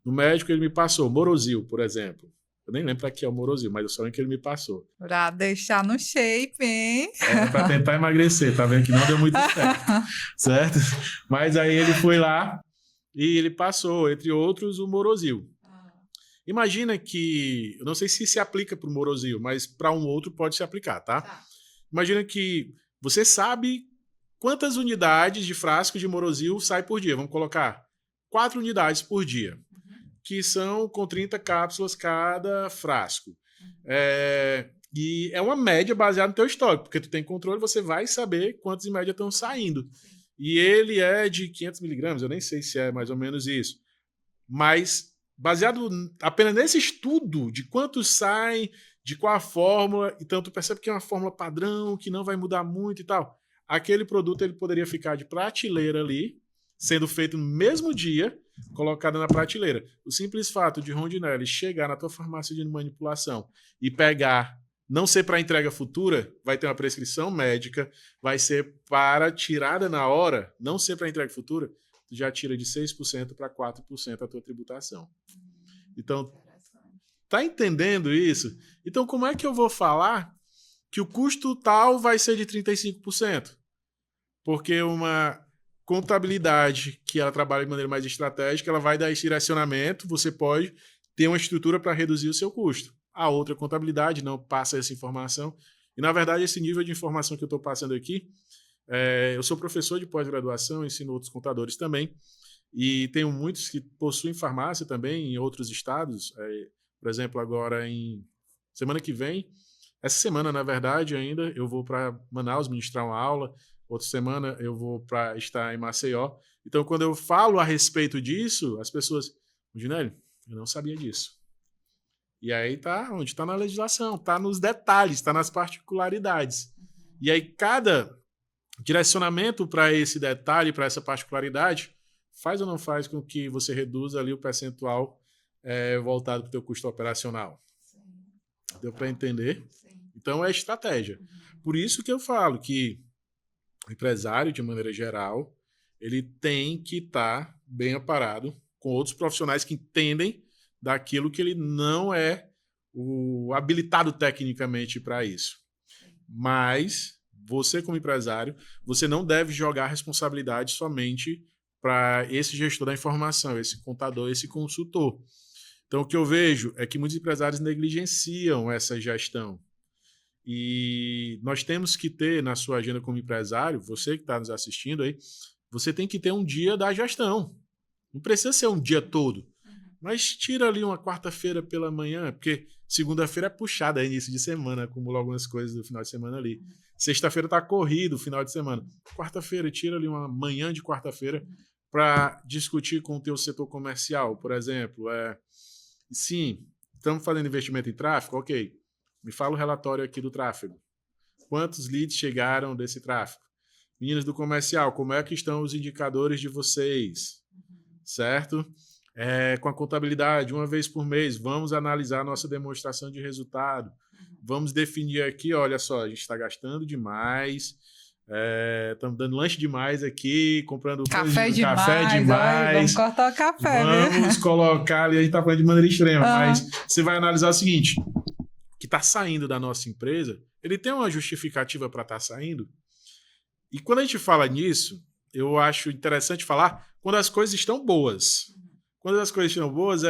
no médico e ele me passou, Morozil, por exemplo. Eu nem lembro para que é o Morozil, mas eu só lembro que ele me passou. Para deixar no shape, hein? Para tentar emagrecer, tá vendo que não deu muito certo, certo? Mas aí ele foi lá e ele passou, entre outros, o Morozil. Imagina que, eu não sei se aplica para o Morozil, mas para um outro pode se aplicar, tá? Imagina que você sabe quantas unidades de frasco de Morozil sai por dia. Vamos colocar 4 unidades por dia, que são com 30 cápsulas cada frasco. E é uma média baseada no teu estoque, porque tu tem controle, você vai saber quantos em média estão saindo. E ele é de 500 miligramas, eu nem sei se é mais ou menos isso. Mas baseado apenas nesse estudo de quantos saem, de qual a fórmula, então tu percebe que é uma fórmula padrão, que não vai mudar muito e tal. Aquele produto ele poderia ficar de prateleira ali, sendo feito no mesmo dia, colocado na prateleira. O simples fato de Rondinelli chegar na tua farmácia de manipulação e pegar, não ser para entrega futura, vai ter uma prescrição médica, vai ser para tirada na hora, não ser para entrega futura, tu já tira de 6% para 4% a tua tributação. Então, tá entendendo isso? Então, como é que eu vou falar que o custo tal vai ser de 35%? Porque uma contabilidade que ela trabalha de maneira mais estratégica, ela vai dar esse direcionamento, você pode ter uma estrutura para reduzir o seu custo. a outra contabilidade não passa essa informação. E, na verdade, esse nível de informação que eu estou passando aqui, eu sou professor de pós-graduação, ensino outros contadores também, e tenho muitos que possuem farmácia também em outros estados. Por exemplo, agora semana que vem, essa semana, na verdade, ainda, eu vou para Manaus ministrar uma aula, outra semana eu vou para estar em Maceió. Então, quando eu falo a respeito disso, as pessoas, Ginélio, eu não sabia disso. E aí tá onde? Está na legislação, está nos detalhes, está nas particularidades. E aí cada direcionamento para esse detalhe, para essa particularidade, faz ou não faz com que você reduza ali o percentual voltado para o teu custo operacional. Sim. Deu para entender? Sim. Então é estratégia. Por isso que eu falo que o empresário, de maneira geral, ele tem que estar bem aparado com outros profissionais que entendem daquilo que ele não é o habilitado tecnicamente para isso. Mas você, como empresário, você não deve jogar a responsabilidade somente para esse gestor da informação, esse contador, esse consultor. Então, o que eu vejo é que muitos empresários negligenciam essa gestão. E nós temos que ter na sua agenda como empresário, você que está nos assistindo aí, você tem que ter um dia da gestão. Não precisa ser um dia todo. Mas tira ali uma quarta-feira pela manhã, porque segunda-feira é puxada, é início de semana, acumula algumas coisas do final de semana ali. Sexta-feira está corrido, final de semana. Quarta-feira, tira ali uma manhã de quarta-feira para discutir com o teu setor comercial, por exemplo. Sim, estamos fazendo investimento em tráfego? Ok. Me fala o relatório aqui do tráfego. Quantos leads chegaram desse tráfego? Meninas do comercial, como é que estão os indicadores de vocês? Certo? Com a contabilidade, uma vez por mês, vamos analisar a nossa demonstração de resultado. Vamos definir aqui, olha só, a gente está gastando demais, estamos dando lanche demais aqui, comprando café demais. Olha, vamos cortar o café, vamos colocar ali, a gente está falando de maneira extrema, mas você vai analisar o seguinte, que está saindo da nossa empresa, ele tem uma justificativa para estar saindo? E quando a gente fala nisso, eu acho interessante falar quando as coisas estão boas. Quando as coisas estão boas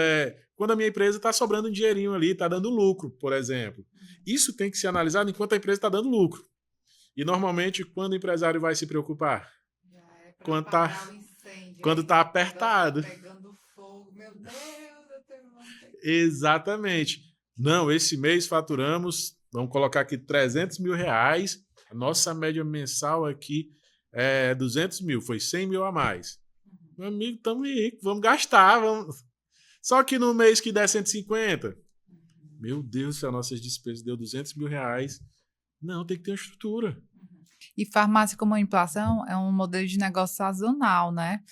quando a minha empresa está sobrando um dinheirinho ali, está dando lucro, por exemplo. Isso tem que ser analisado enquanto a empresa está dando lucro. E normalmente, quando o empresário vai se preocupar? Quando está apertado. Pegando fogo, meu Deus, eu tenho vontade. Exatamente. Não, esse mês faturamos, vamos colocar aqui 300 mil reais. A nossa média mensal aqui é 200 mil, foi 100 mil a mais. Meu amigo, estamos ricos, vamos gastar. Só que no mês que der 150, meu Deus do céu, nossas despesas deu 200 mil reais. Não, tem que ter uma estrutura. E farmácia com manipulação é um modelo de negócio sazonal, né?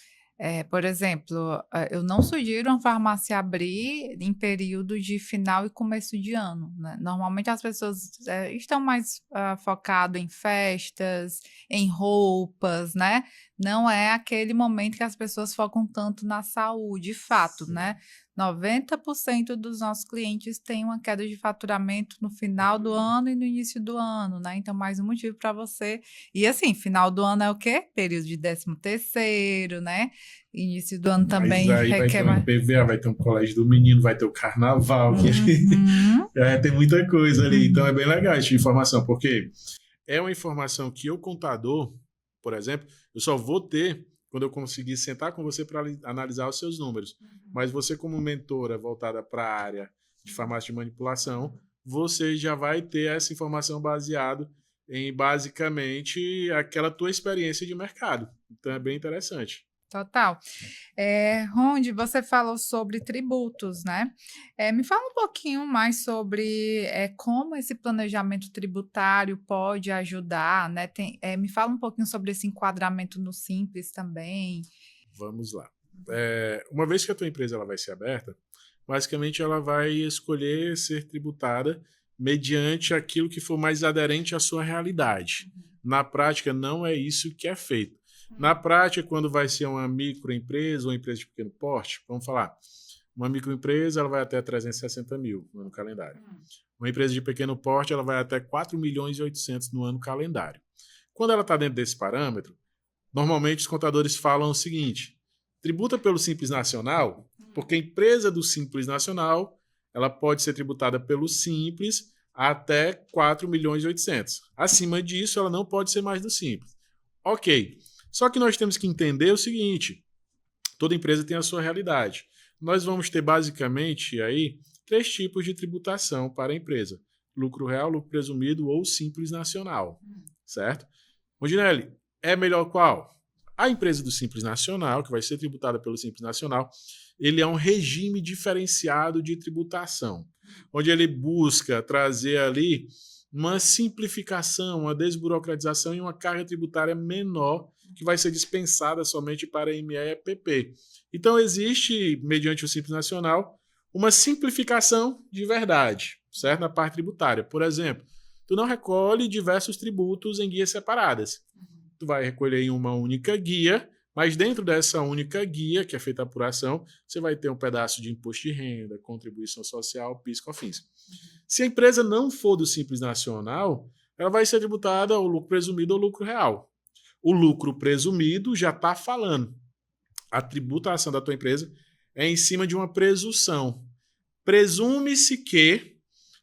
Por exemplo, eu não sugiro uma farmácia abrir em período de final e começo de ano, né? Normalmente as pessoas estão mais focadas em festas, em roupas, né? Não é aquele momento que as pessoas focam tanto na saúde, de fato, sim, né? 90% dos nossos clientes têm uma queda de faturamento no final do ano e no início do ano, né? Então, mais um motivo para você. E assim, final do ano é o quê? Período de 13º, né? Início do ano também mas aí requer vai ter um IPVA, vai ter um colégio do menino, vai ter o carnaval, tem muita coisa ali. Então é bem legal essa informação, porque é uma informação que eu, contador, por exemplo, eu só vou ter quando eu conseguir sentar com você para analisar os seus números. Mas você, como mentora voltada para a área de farmácia de manipulação, você já vai ter essa informação baseada em, basicamente, aquela tua experiência de mercado. Então é bem interessante. Total. Rondi, você falou sobre tributos, né? Me fala um pouquinho mais sobre como esse planejamento tributário pode ajudar, né? Me fala um pouquinho sobre esse enquadramento no Simples também. Vamos lá. Uma vez que a tua empresa ela vai ser aberta, basicamente ela vai escolher ser tributada mediante aquilo que for mais aderente à sua realidade. Na prática, não é isso que é feito. Na prática, quando vai ser uma microempresa ou uma empresa de pequeno porte, vamos falar, uma microempresa ela vai até 360 mil no ano calendário. Uma empresa de pequeno porte ela vai até 4 milhões e 800 no ano calendário. Quando ela está dentro desse parâmetro, normalmente os contadores falam o seguinte, tributa pelo Simples Nacional, porque a empresa do Simples Nacional ela pode ser tributada pelo Simples até 4.800.000. Acima disso, ela não pode ser mais do Simples. Ok. Só que nós temos que entender o seguinte, toda empresa tem a sua realidade. Nós vamos ter basicamente aí 3 tipos de tributação para a empresa. Lucro real, lucro presumido ou Simples Nacional, certo? Rondinelli, é melhor qual? A empresa do Simples Nacional, que vai ser tributada pelo Simples Nacional, ele é um regime diferenciado de tributação, onde ele busca trazer ali uma simplificação, uma desburocratização e uma carga tributária menor que vai ser dispensada somente para ME e PP. Então existe, mediante o Simples Nacional, uma simplificação de verdade, certo? Na parte tributária. Por exemplo, tu não recolhe diversos tributos em guias separadas. Tu vai recolher em uma única guia, mas dentro dessa única guia, que é feita a apuração, você vai ter um pedaço de imposto de renda, contribuição social, PIS, COFINS. Se a empresa não for do Simples Nacional, ela vai ser tributada ao lucro presumido ou lucro real. O lucro presumido já está falando. A tributação da tua empresa é em cima de uma presunção. Presume-se que,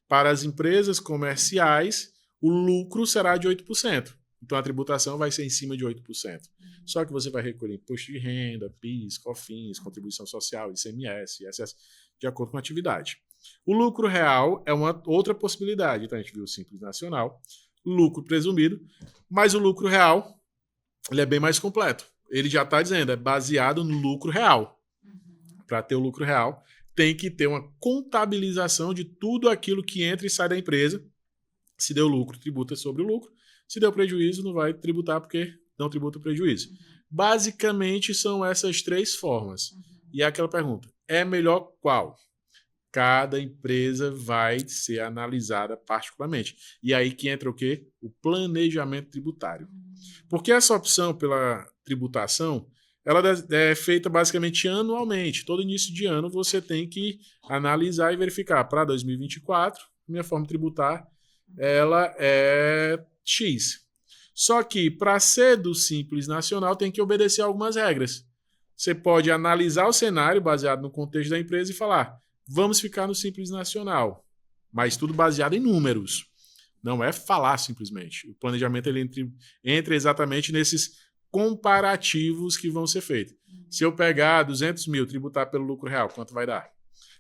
para as empresas comerciais, o lucro será de 8%. Então a tributação vai ser em cima de 8%. Só que você vai recolher imposto de renda, PIS, COFINS, contribuição social, ICMS, ISS, de acordo com a atividade. O lucro real é uma outra possibilidade. Então a gente viu o Simples Nacional, lucro presumido, mas o lucro real ele é bem mais completo. Ele já está dizendo, é baseado no lucro real. Para ter o lucro real, tem que ter uma contabilização de tudo aquilo que entra e sai da empresa. Se deu lucro, tributa sobre o lucro. Se deu prejuízo, não vai tributar porque não tributa o prejuízo. Basicamente, são essas 3 formas. E é aquela pergunta, é melhor qual? Cada empresa vai ser analisada particularmente. E aí que entra o quê? O planejamento tributário. Porque essa opção pela tributação, ela é feita basicamente anualmente. Todo início de ano você tem que analisar e verificar. Para 2024, minha forma tributar, ela é X. Só que para ser do Simples Nacional tem que obedecer algumas regras. Você pode analisar o cenário baseado no contexto da empresa e falar, vamos ficar no Simples Nacional, mas tudo baseado em números. Não é falar simplesmente. O planejamento ele entra exatamente nesses comparativos que vão ser feitos. Se eu pegar 200 mil, tributar pelo lucro real, quanto vai dar?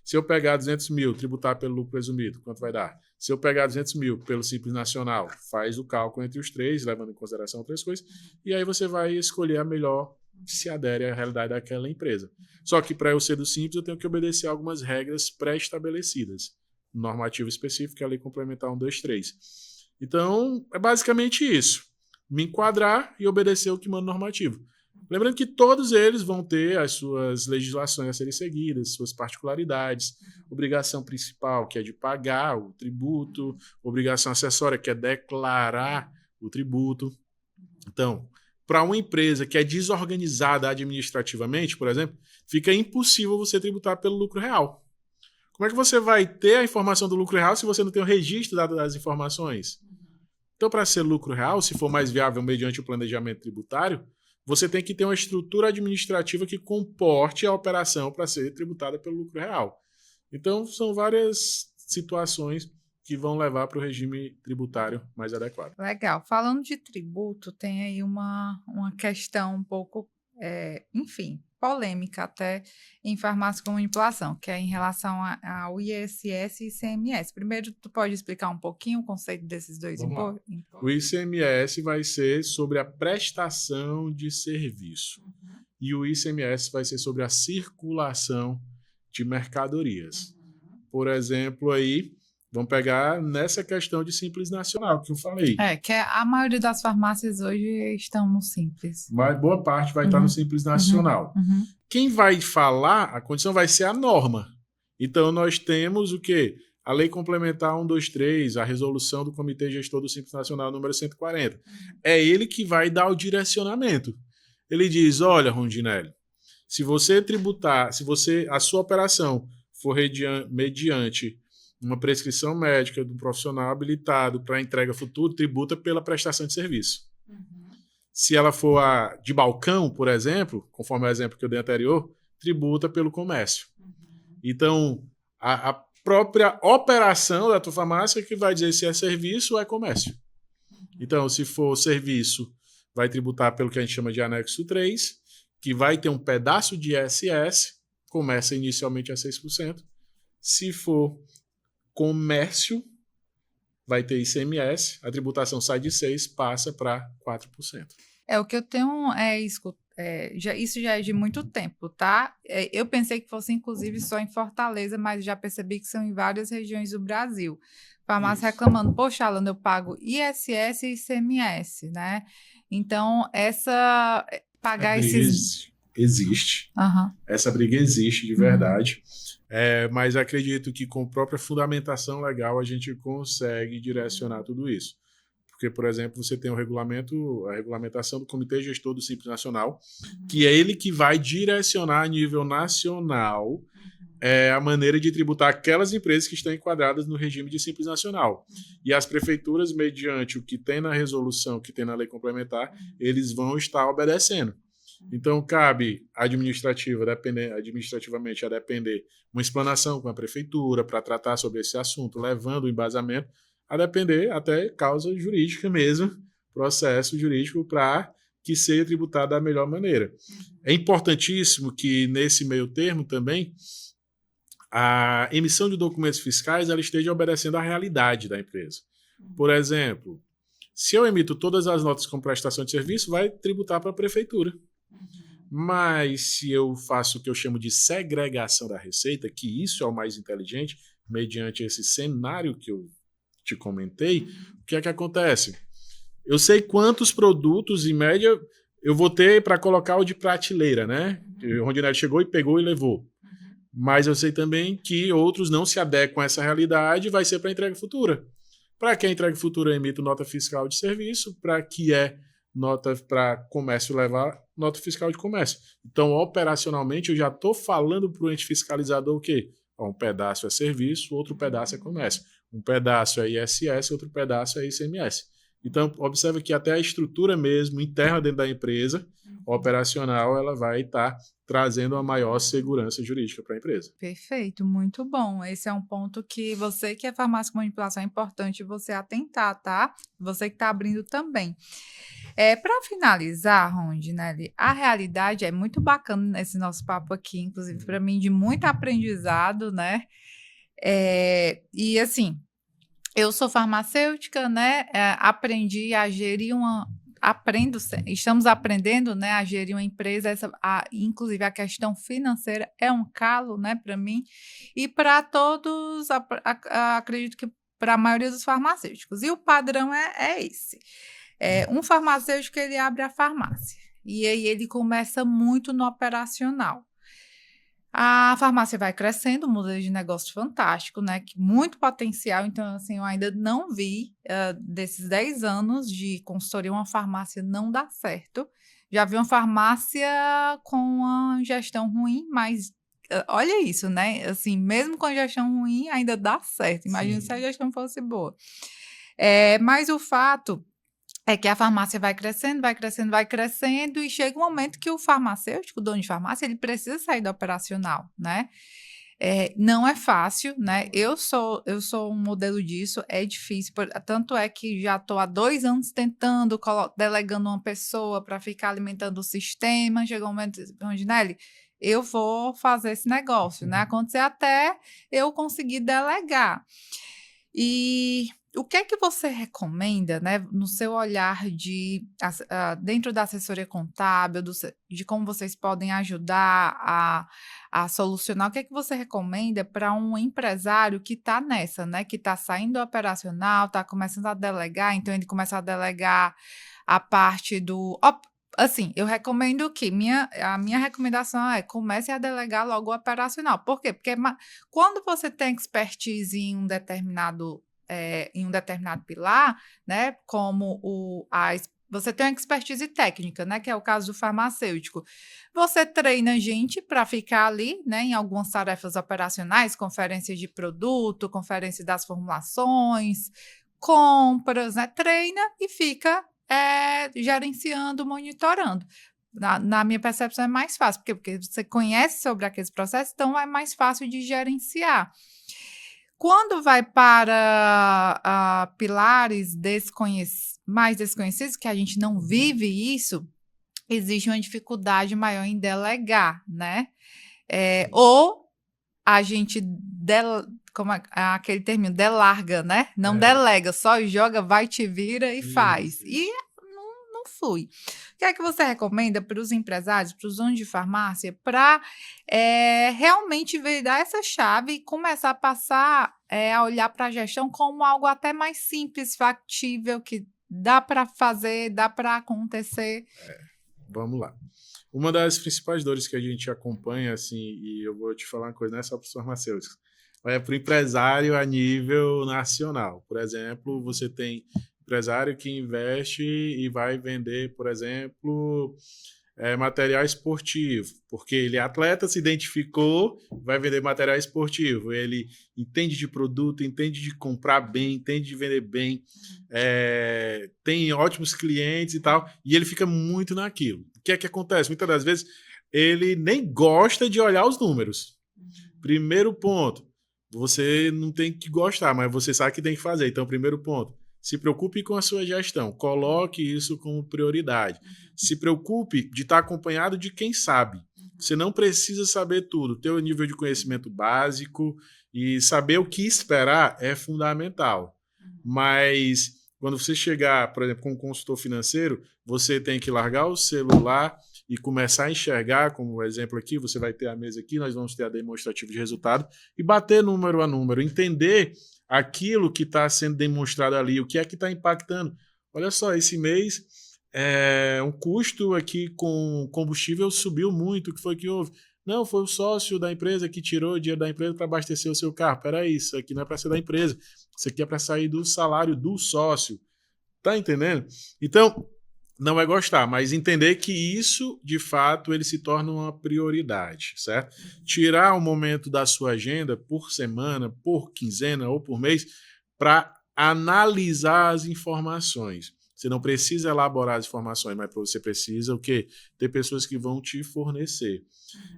Se eu pegar 200 mil, tributar pelo lucro presumido, quanto vai dar? Se eu pegar 200 mil pelo Simples Nacional, faz o cálculo entre os 3, levando em consideração 3 coisas, e aí você vai escolher a melhor que se adere à realidade daquela empresa. Só que para eu ser do Simples, eu tenho que obedecer algumas regras pré-estabelecidas. Normativo específico, a Lei Complementar 123. Então, é basicamente isso. Me enquadrar e obedecer o que manda o normativo. Lembrando que todos eles vão ter as suas legislações a serem seguidas, suas particularidades, obrigação principal, que é de pagar o tributo, obrigação acessória, que é declarar o tributo. Então, para uma empresa que é desorganizada administrativamente, por exemplo, fica impossível você tributar pelo lucro real. Como é que você vai ter a informação do lucro real se você não tem o registro das informações? Então, para ser lucro real, se for mais viável mediante o planejamento tributário, você tem que ter uma estrutura administrativa que comporte a operação para ser tributada pelo lucro real. Então, são várias situações que vão levar para o regime tributário mais adequado. Legal. Falando de tributo, tem aí uma questão um pouco, enfim, polêmica até em farmácia com manipulação, que é em relação ao ISS e ICMS. Primeiro, tu pode explicar um pouquinho o conceito desses dois impostos? O ICMS vai ser sobre a prestação de serviço e o ICMS vai ser sobre a circulação de mercadorias. Por exemplo, aí, vamos pegar nessa questão de Simples Nacional, que eu falei. Que a maioria das farmácias hoje estão no Simples. Mas boa parte vai estar no Simples Nacional. Quem vai falar, a condição vai ser a norma. Então, nós temos o quê? A Lei Complementar 123, a resolução do Comitê Gestor do Simples Nacional número 140. É ele que vai dar o direcionamento. Ele diz, olha, Rondinelli, se você tributar, a sua operação for mediante uma prescrição médica do profissional habilitado para entrega futura, tributa pela prestação de serviço. Se ela for de balcão, por exemplo, conforme o exemplo que eu dei anterior, tributa pelo comércio. Então, a própria operação da tua farmácia que vai dizer se é serviço ou é comércio. Então, se for serviço, vai tributar pelo que a gente chama de anexo 3, que vai ter um pedaço de ISS, começa inicialmente a 6%. Se for comércio, vai ter ICMS, a tributação sai de 6%, passa para 4%. O que eu tenho isso já é de muito tempo, tá? Eu pensei que fosse, inclusive, só em Fortaleza, mas já percebi que são em várias regiões do Brasil. Farmácia reclamando, poxa, Alan, eu pago ISS e ICMS, né? Então, pagar esses... Existe. Uhum. Essa briga existe de verdade. Mas acredito que com a própria fundamentação legal a gente consegue direcionar tudo isso. Porque, por exemplo, você tem a regulamentação do Comitê Gestor do Simples Nacional, que é ele que vai direcionar a nível nacional a maneira de tributar aquelas empresas que estão enquadradas no regime de Simples Nacional. E as prefeituras, mediante o que tem na resolução, que tem na lei complementar, eles vão estar obedecendo. Então, cabe administrativamente a depender uma explanação com a prefeitura para tratar sobre esse assunto, levando o embasamento, a depender até causa jurídica mesmo, processo jurídico para que seja tributado da melhor maneira. É importantíssimo que, nesse meio termo também, a emissão de documentos fiscais ela esteja obedecendo à realidade da empresa. Por exemplo, se eu emito todas as notas com prestação de serviço, vai tributar para a prefeitura. Mas se eu faço o que eu chamo de segregação da receita, que isso é o mais inteligente, mediante esse cenário que eu te comentei, o que é que acontece? Eu sei quantos produtos, em média, eu vou ter para colocar o de prateleira, né? O Rondinelli chegou e pegou e levou. Mas eu sei também que outros não se adequam a essa realidade e vai ser para entrega futura. Para que a entrega futura eu emito nota fiscal de serviço, para que nota para comércio levar nota fiscal de comércio. Então, operacionalmente, eu já estou falando para o ente fiscalizador o quê? Um pedaço é serviço, outro pedaço é comércio. Um pedaço é ISS, outro pedaço é ICMS. Então, observa que até a estrutura mesmo, interna dentro da empresa, operacional, ela vai estar trazendo uma maior segurança jurídica para a empresa. Perfeito, muito bom. Esse é um ponto que você que é farmácia com manipulação é importante você atentar, tá? Você que está abrindo também. Para finalizar, Rondinelli, a realidade é muito bacana nesse nosso papo aqui, inclusive para mim, de muito aprendizado, né? E assim, eu sou farmacêutica, né? Aprendi a gerir estamos aprendendo, né, a gerir uma empresa, inclusive a questão financeira é um calo, né, para mim e para todos, acredito que para a maioria dos farmacêuticos. E o padrão é esse. Um farmacêutico, ele abre a farmácia e aí ele começa muito no operacional. A farmácia vai crescendo, um modelo de negócio fantástico, né? Muito potencial. Então, assim, eu ainda não vi desses 10 anos de consultoria uma farmácia não dar certo. Já vi uma farmácia com uma gestão ruim, mas olha isso, né? Assim, mesmo com a gestão ruim, ainda dá certo. Imagina se a gestão fosse boa. Mas o fato é que a farmácia vai crescendo, vai crescendo, vai crescendo e chega um momento que o farmacêutico, o dono de farmácia, ele precisa sair do operacional, né? Não é fácil, né? Eu sou um modelo disso, é difícil, tanto é que já estou há 2 anos tentando, delegando uma pessoa para ficar alimentando o sistema, chegou um momento, Rondinelli, eu vou fazer esse negócio, né? Acontecer até eu conseguir delegar. E o que é que você recomenda, né, no seu olhar dentro da assessoria contábil, de como vocês podem ajudar a solucionar? O que é que você recomenda para um empresário que está nessa, né, que está saindo do operacional, está começando a delegar, então ele começa a delegar a parte do... Assim, eu recomendo que a minha recomendação é comece a delegar logo o operacional. Por quê? Porque quando você tem expertise em um determinado pilar, né, como você tem uma expertise técnica, né, que é o caso do farmacêutico. Você treina gente para ficar ali, né, em algumas tarefas operacionais, conferências de produto, conferência das formulações, compras, né, treina e fica gerenciando, monitorando. Na minha percepção é mais fácil, porque você conhece sobre aqueles processos, então é mais fácil de gerenciar. Quando vai para pilares mais desconhecidos, que a gente não vive isso, existe uma dificuldade maior em delegar, né? Ou a gente, como é aquele termo, delarga, né? Não delega, só joga, vai, te vira e faz. E não flui. O que é que você recomenda para os empresários, para os donos de farmácia, para realmente virar essa chave e começar a passar a olhar para a gestão como algo até mais simples, factível, que dá para fazer, dá para acontecer? Vamos lá. Uma das principais dores que a gente acompanha, assim, e eu vou te falar uma coisa, não é só para os farmacêuticos, é para o empresário a nível nacional. Por exemplo, você tem empresário que investe e vai vender, por exemplo, material esportivo, porque ele é atleta, se identificou, vai vender material esportivo. Ele entende de produto, entende de comprar bem, entende de vender bem, tem ótimos clientes e tal, e ele fica muito naquilo. O que é que acontece? Muitas das vezes ele nem gosta de olhar os números. Primeiro ponto, você não tem que gostar, mas você sabe que tem que fazer. Então, primeiro ponto, se preocupe com a sua gestão, coloque isso como prioridade. Se preocupe de estar acompanhado de quem sabe. Você não precisa saber tudo. Ter o nível de conhecimento básico e saber o que esperar é fundamental. Mas quando você chegar, por exemplo, com um consultor financeiro, você tem que largar o celular e começar a enxergar, como exemplo aqui, você vai ter a mesa aqui, nós vamos ter a demonstrativa de resultado, e bater número a número, entender aquilo que está sendo demonstrado ali, o que é que está impactando. Olha só, esse mês um custo aqui com combustível subiu muito, o que foi que houve? Não, foi o sócio da empresa que tirou o dinheiro da empresa para abastecer o seu carro. Peraí, isso aqui não é para ser da empresa, isso aqui é para sair do salário do sócio. Tá entendendo? Então, não é gostar, mas entender que isso, de fato, ele se torna uma prioridade, certo? Tirar um momento da sua agenda por semana, por quinzena ou por mês para analisar as informações. Você não precisa elaborar as informações, mas você precisa o quê? Ter pessoas que vão te fornecer.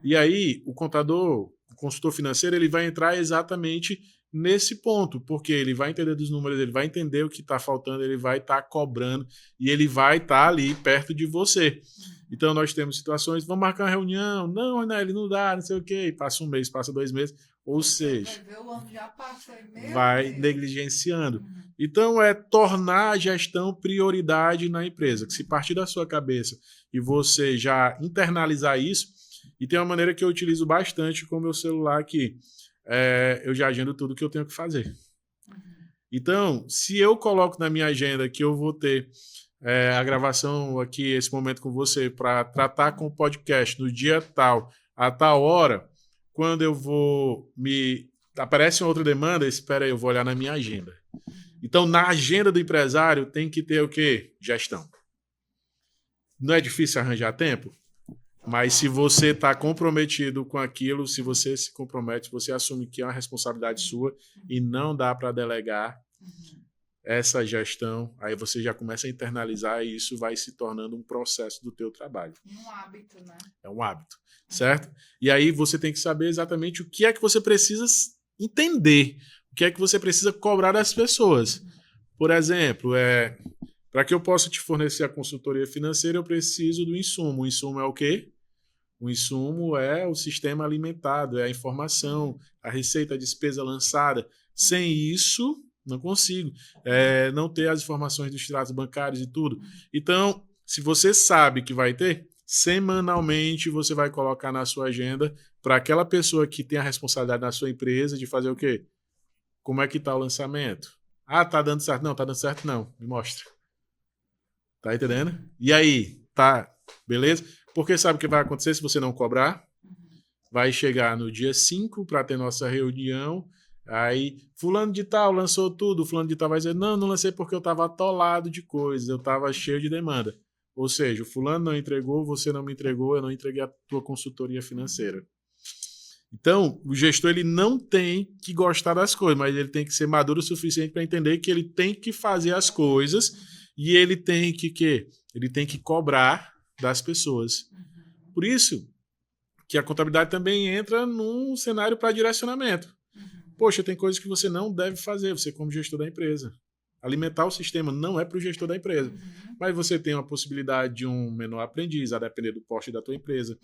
E aí, o contador, o consultor financeiro, ele vai entrar exatamente nesse ponto, porque ele vai entender dos números, ele vai entender o que está faltando, ele vai estar cobrando e ele vai estar ali perto de você. Então, nós temos situações, vamos marcar uma reunião, não, né, ele não dá, não sei o quê, passa um mês, passa 2 meses, ou seja, vai negligenciando. Então, é tornar a gestão prioridade na empresa, que se partir da sua cabeça e você já internalizar isso, e tem uma maneira que eu utilizo bastante com o meu celular aqui, eu já agendo tudo que eu tenho que fazer. Então, se eu coloco na minha agenda que eu vou ter a gravação aqui, esse momento com você, para tratar com o podcast no dia tal, a tal hora, quando eu vou aparece outra demanda, espera aí, eu vou olhar na minha agenda. Então, na agenda do empresário tem que ter o quê? Gestão. Não é difícil arranjar tempo? Mas se você está comprometido com aquilo, se você se compromete, você assume que é uma responsabilidade sua e não dá para delegar essa gestão, aí você já começa a internalizar e isso vai se tornando um processo do teu trabalho. Um hábito, né? É um hábito, certo? E aí você tem que saber exatamente o que é que você precisa entender, o que é que você precisa cobrar das pessoas. Por exemplo, para que eu possa te fornecer a consultoria financeira, eu preciso do insumo. O insumo é o quê? O insumo é o sistema alimentado, é a informação, a receita, a despesa lançada. Sem isso, não consigo. Não ter as informações dos extratos bancários e tudo. Então, se você sabe que vai ter, semanalmente você vai colocar na sua agenda para aquela pessoa que tem a responsabilidade na sua empresa de fazer o quê? Como é que está o lançamento? Ah, tá dando certo. Não, tá dando certo não. Me mostra. Tá entendendo? E aí? Tá, beleza? Porque sabe o que vai acontecer se você não cobrar? Vai chegar no dia 5 para ter nossa reunião, aí fulano de tal lançou tudo, fulano de tal vai dizer, não lancei porque eu estava atolado de coisas, eu estava cheio de demanda. Ou seja, o fulano não entregou, você não me entregou, eu não entreguei a tua consultoria financeira. Então, o gestor ele não tem que gostar das coisas, mas ele tem que ser maduro o suficiente para entender que ele tem que fazer as coisas e ele tem que cobrar das pessoas. Por isso que a contabilidade também entra num cenário para direcionamento. Poxa, tem coisas que você não deve fazer, você como gestor da empresa. Alimentar o sistema não é para o gestor da empresa. Mas você tem a possibilidade de um menor aprendiz, a depender do porte da tua empresa.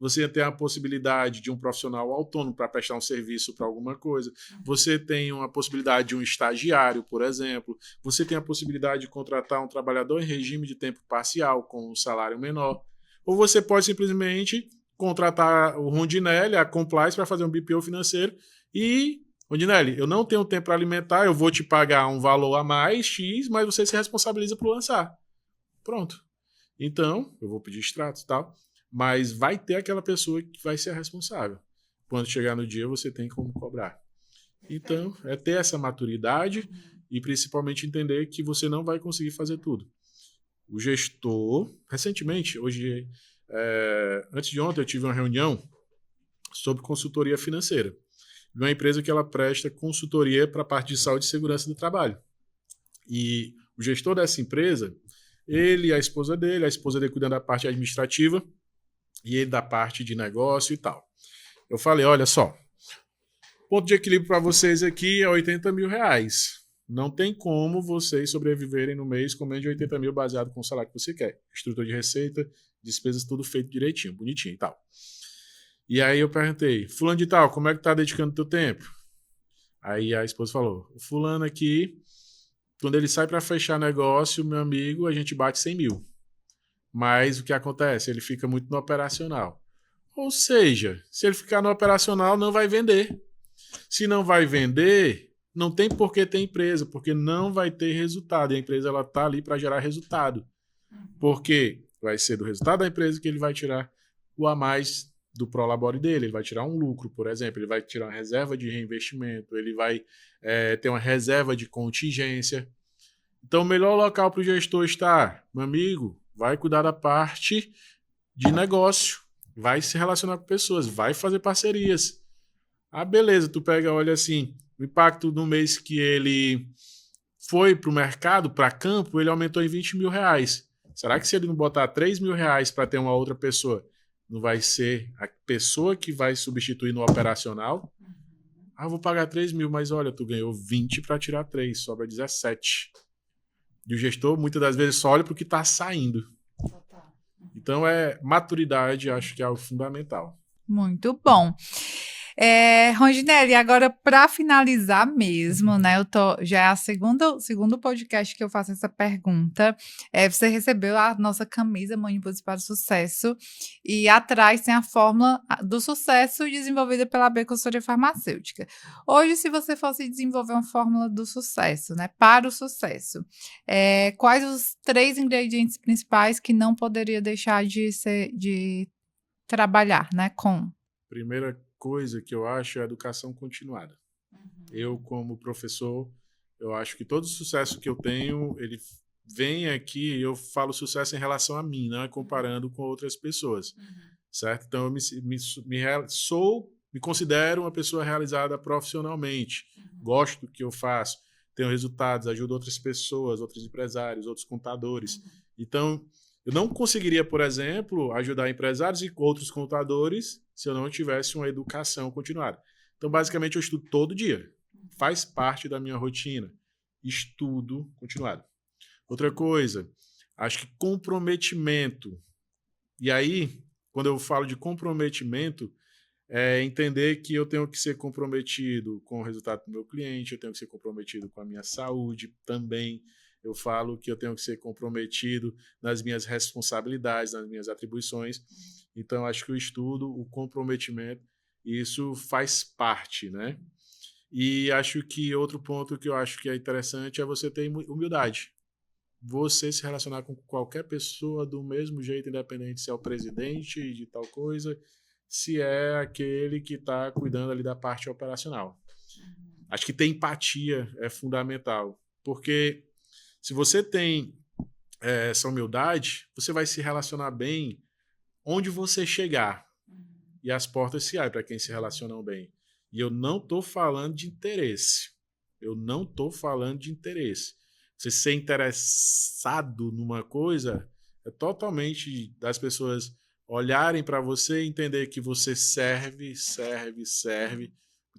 Você tem a possibilidade de um profissional autônomo para prestar um serviço para alguma coisa. Você tem uma possibilidade de um estagiário, por exemplo. Você tem a possibilidade de contratar um trabalhador em regime de tempo parcial, com um salário menor. Ou você pode simplesmente contratar o Rondinelli, a Compliance, para fazer um BPO financeiro e... Rondinelli, eu não tenho tempo para alimentar, eu vou te pagar um valor a mais, X, mas você se responsabiliza por lançar. Pronto. Então, eu vou pedir extratos e tal, mas vai ter aquela pessoa que vai ser a responsável. Quando chegar no dia, você tem como cobrar. Então, é ter essa maturidade e principalmente entender que você não vai conseguir fazer tudo. O gestor, recentemente, antes de ontem, eu tive uma reunião sobre consultoria financeira de uma empresa que ela presta consultoria para a parte de saúde e segurança do trabalho. E o gestor dessa empresa, ele e a esposa dele cuidando da parte administrativa e ele da parte de negócio e tal. Eu falei, olha só, ponto de equilíbrio para vocês aqui é 80 mil reais. Não tem como vocês sobreviverem no mês com menos de 80 mil baseado com o salário que você quer. Estrutura de receita, despesas, tudo feito direitinho, bonitinho e tal. E aí eu perguntei, fulano de tal, como é que tá dedicando teu tempo? Aí a esposa falou, o fulano aqui, quando ele sai para fechar negócio, meu amigo, a gente bate 100 mil. Mas o que acontece? Ele fica muito no operacional. Ou seja, se ele ficar no operacional, não vai vender. Se não vai vender, não tem por que ter empresa, porque não vai ter resultado. E a empresa ela tá ali para gerar resultado. Porque vai ser do resultado da empresa que ele vai tirar o a mais do prolabore dele, ele vai tirar um lucro, por exemplo, ele vai tirar uma reserva de reinvestimento, ele vai ter uma reserva de contingência. Então, o melhor local para o gestor estar, meu amigo, vai cuidar da parte de negócio, vai se relacionar com pessoas, vai fazer parcerias. Ah, beleza, tu pega, olha assim, o impacto no mês que ele foi para o mercado, para campo, ele aumentou em 20 mil reais. Será que se ele não botar 3 mil reais para ter uma outra pessoa, não vai ser a pessoa que vai substituir no operacional? Ah, eu vou pagar 3 mil, mas olha, tu ganhou 20 para tirar 3, sobra 17. E o gestor, muitas das vezes, só olha para o que está saindo. Então, maturidade, acho que é o fundamental. Muito bom. Rondinelli, agora para finalizar mesmo, né? Já é o segundo podcast que eu faço essa pergunta. Você recebeu a nossa camisa Manipulados para o Sucesso e atrás tem a fórmula do sucesso desenvolvida pela AB Consultoria Farmacêutica. Hoje, se você fosse desenvolver uma fórmula do sucesso, né? Para o sucesso, quais os 3 ingredientes principais que não poderia deixar de trabalhar, né? Primeira coisa que eu acho é a educação continuada. Eu, como professor, eu acho que todo o sucesso que eu tenho, ele vem aqui, eu falo sucesso em relação a mim, não é comparando com outras pessoas, certo? Então, eu me considero uma pessoa realizada profissionalmente, gosto do que eu faço, tenho resultados, ajudo outras pessoas, outros empresários, outros contadores. Então, eu não conseguiria, por exemplo, ajudar empresários e outros contadores se eu não tivesse uma educação continuada. Então, basicamente, eu estudo todo dia. Faz parte da minha rotina. Estudo continuado. Outra coisa, acho que comprometimento. E aí, quando eu falo de comprometimento, é entender que eu tenho que ser comprometido com o resultado do meu cliente, eu tenho que ser comprometido com a minha saúde também. Eu falo que eu tenho que ser comprometido nas minhas responsabilidades, nas minhas atribuições. Então, acho que o estudo, o comprometimento, isso faz parte, né? E acho que outro ponto que eu acho que é interessante é você ter humildade. Você se relacionar com qualquer pessoa do mesmo jeito, independente se é o presidente de tal coisa, se é aquele que está cuidando ali da parte operacional. Acho que ter empatia é fundamental, porque se você tem essa humildade, você vai se relacionar bem onde você chegar. E as portas se abrem para quem se relacionam bem. E eu não estou falando de interesse. Você ser interessado numa coisa é totalmente das pessoas olharem para você e entender que você serve.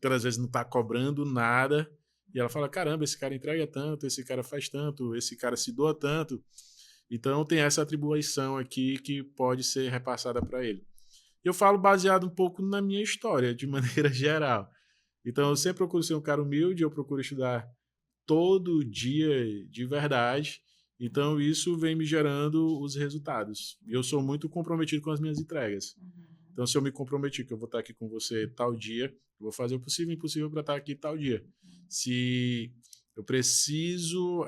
muitas das vezes não está cobrando nada, e ela fala, caramba, esse cara entrega tanto, esse cara faz tanto, esse cara se doa tanto. Então tem essa atribuição aqui que pode ser repassada para ele. Eu falo baseado um pouco na minha história, de maneira geral. Então eu sempre procuro ser um cara humilde, eu procuro estudar todo dia de verdade. Então isso vem me gerando os resultados. E eu sou muito comprometido com as minhas entregas. Então se eu me comprometi que eu vou estar aqui com você tal dia, eu vou fazer o possível e impossível para estar aqui tal dia. Se eu preciso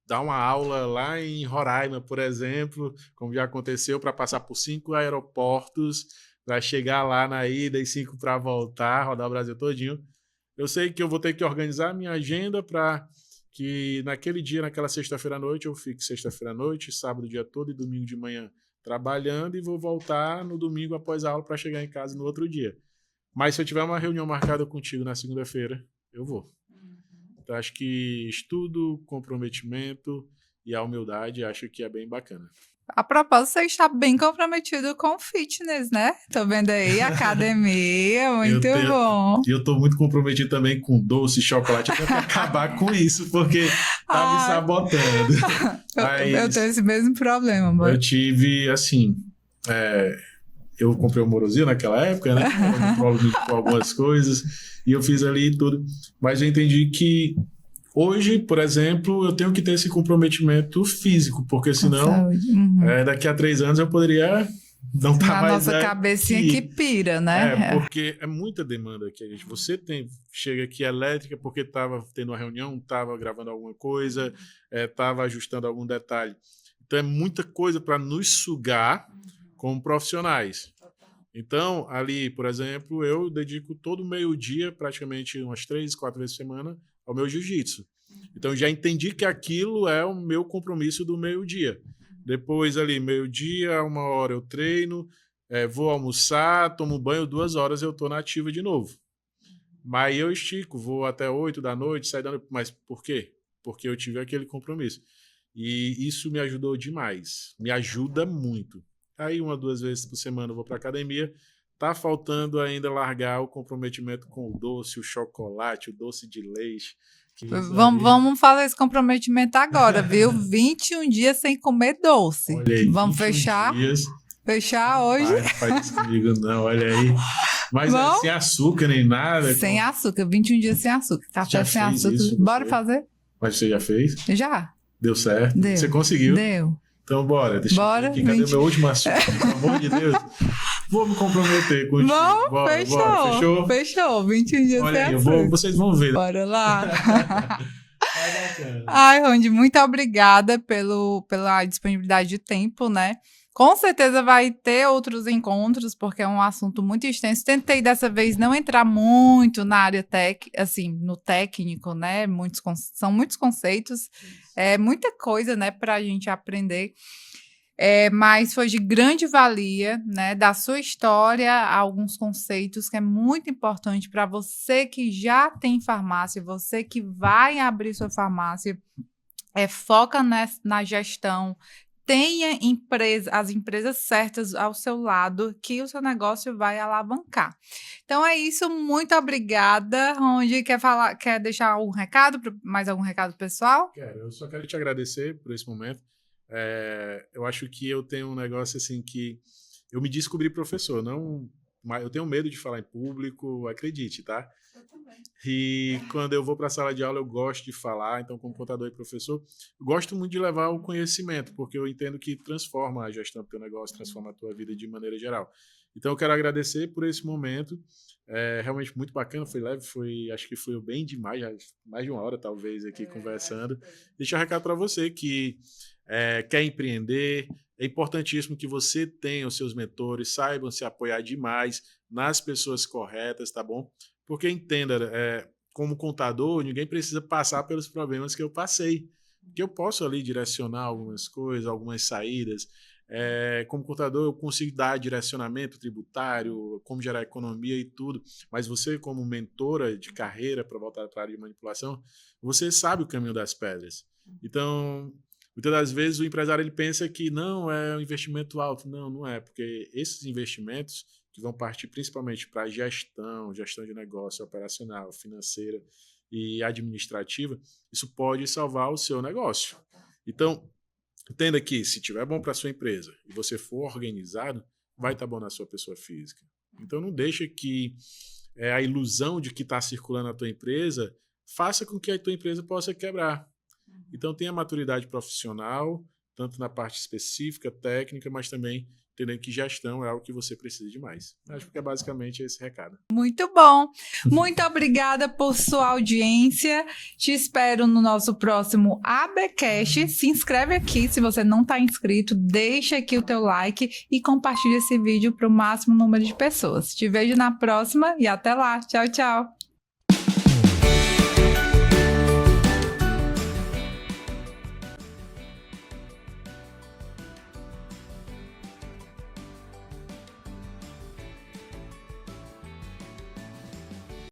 dar uma aula lá em Roraima, por exemplo, como já aconteceu, para passar por 5 aeroportos, para chegar lá na ida e 5 para voltar, rodar o Brasil todinho. Eu sei que eu vou ter que organizar a minha agenda para que naquele dia, naquela sexta-feira à noite, eu fique sexta-feira à noite, sábado o dia todo e domingo de manhã trabalhando, e vou voltar no domingo após a aula para chegar em casa no outro dia. Mas se eu tiver uma reunião marcada contigo na segunda-feira, eu vou. Então, acho que estudo, comprometimento e a humildade, acho que é bem bacana. A propósito, você está bem comprometido com o fitness, né? Tô vendo aí, academia, muito bom. E eu tô muito comprometido também com doce, chocolate, até para acabar com isso, porque tá me sabotando. Eu tenho esse mesmo problema, mano. Eu tive, assim... eu comprei o Morosio naquela época, né? Eu problema com algumas coisas, e eu fiz ali tudo. Mas eu entendi que hoje, por exemplo, eu tenho que ter esse comprometimento físico, porque senão, daqui a 3 anos eu poderia não estar mais na nossa cabecinha que pira, né? Porque é muita demanda que a gente... Você chega aqui elétrica porque estava tendo uma reunião, estava gravando alguma coisa, estava ajustando algum detalhe. Então é muita coisa para nos sugar como profissionais. Então, ali, por exemplo, eu dedico todo meio-dia, praticamente umas 3, 4 vezes por semana, ao meu jiu-jitsu. Então, já entendi que aquilo é o meu compromisso do meio-dia. Depois, ali, meio-dia, 1 hora eu treino, vou almoçar, tomo banho, 2 horas eu estou na ativa de novo. Mas eu estico, vou até 8 da noite, saio da noite. Mas por quê? Porque eu tive aquele compromisso. E isso me ajudou demais. Me ajuda muito. Aí 1 ou 2 vezes por semana eu vou para a academia. Tá faltando ainda largar o comprometimento com o doce, o chocolate, o doce de leite. Vamos fazer esse comprometimento agora, viu? 21 dias sem comer doce. Olha aí, vamos fechar? Dias. Fechar hoje? Não faz isso comigo não, olha aí. Mas sem açúcar nem nada. Sem açúcar, 21 dias sem açúcar. Café sem açúcar. Isso, bora fazer? Mas você já fez? Já. Deu certo? Deu. Você conseguiu? Deu. Então bora, deixa eu ver aqui. Cadê o meu último açúcar? Pelo amor de Deus. Vou me comprometer contigo. Bom, bora, fechou. Bora. Fechou? Fechou. 21 dias olha sem aí, açúcar. Vocês vão ver. Bora lá. Ai, Rondy, muito obrigada pela disponibilidade de tempo, né? Com certeza vai ter outros encontros, porque é um assunto muito extenso. Tentei dessa vez não entrar muito na área no técnico, né? São muitos conceitos, muita coisa, né, para a gente aprender. Mas foi de grande valia, né, da sua história, alguns conceitos que é muito importante para você que já tem farmácia, você que vai abrir sua farmácia, foca na gestão, tenha as empresas certas ao seu lado, que o seu negócio vai alavancar. Então é isso, muito obrigada. Rondy, quer deixar mais algum recado pessoal? Quero, eu só quero te agradecer por esse momento. Eu acho que eu tenho um negócio assim que eu me descobri professor, eu tenho medo de falar em público, acredite, tá? Eu também. E quando eu vou para a sala de aula eu gosto de falar, então como contador e professor, eu gosto muito de levar o conhecimento, porque eu entendo que transforma a gestão do teu negócio, transforma a tua vida de maneira geral. Então eu quero agradecer por esse momento, realmente muito bacana, foi leve, acho que foi bem demais, mais de 1 hora talvez aqui conversando. Deixa um recado para você que quer empreender, é importantíssimo que você tenha os seus mentores, saibam se apoiar demais nas pessoas corretas, tá bom? Porque entenda, como contador, ninguém precisa passar pelos problemas que eu passei. Que eu posso ali direcionar algumas coisas, algumas saídas. Como contador, eu consigo dar direcionamento tributário, como gerar economia e tudo. Mas você, como mentora de carreira para voltar para a área de manipulação, você sabe o caminho das pedras. Então, muitas das vezes o empresário ele pensa que não é um investimento alto. Não, não é, porque esses investimentos que vão partir principalmente para gestão de negócio, operacional, financeira e administrativa, isso pode salvar o seu negócio. Então, entenda que se tiver bom para a sua empresa e você for organizado, vai estar bom na sua pessoa física. Então, não deixa que a ilusão de que está circulando a tua empresa faça com que a tua empresa possa quebrar. Então, tenha maturidade profissional, tanto na parte específica, técnica, mas também entendendo que gestão é algo que você precisa de mais. Acho que é basicamente esse recado. Muito bom. Muito obrigada por sua audiência. Te espero no nosso próximo ABcast. Se inscreve aqui se você não está inscrito. Deixa aqui o teu like e compartilha esse vídeo para o máximo número de pessoas. Te vejo na próxima e até lá. Tchau, tchau.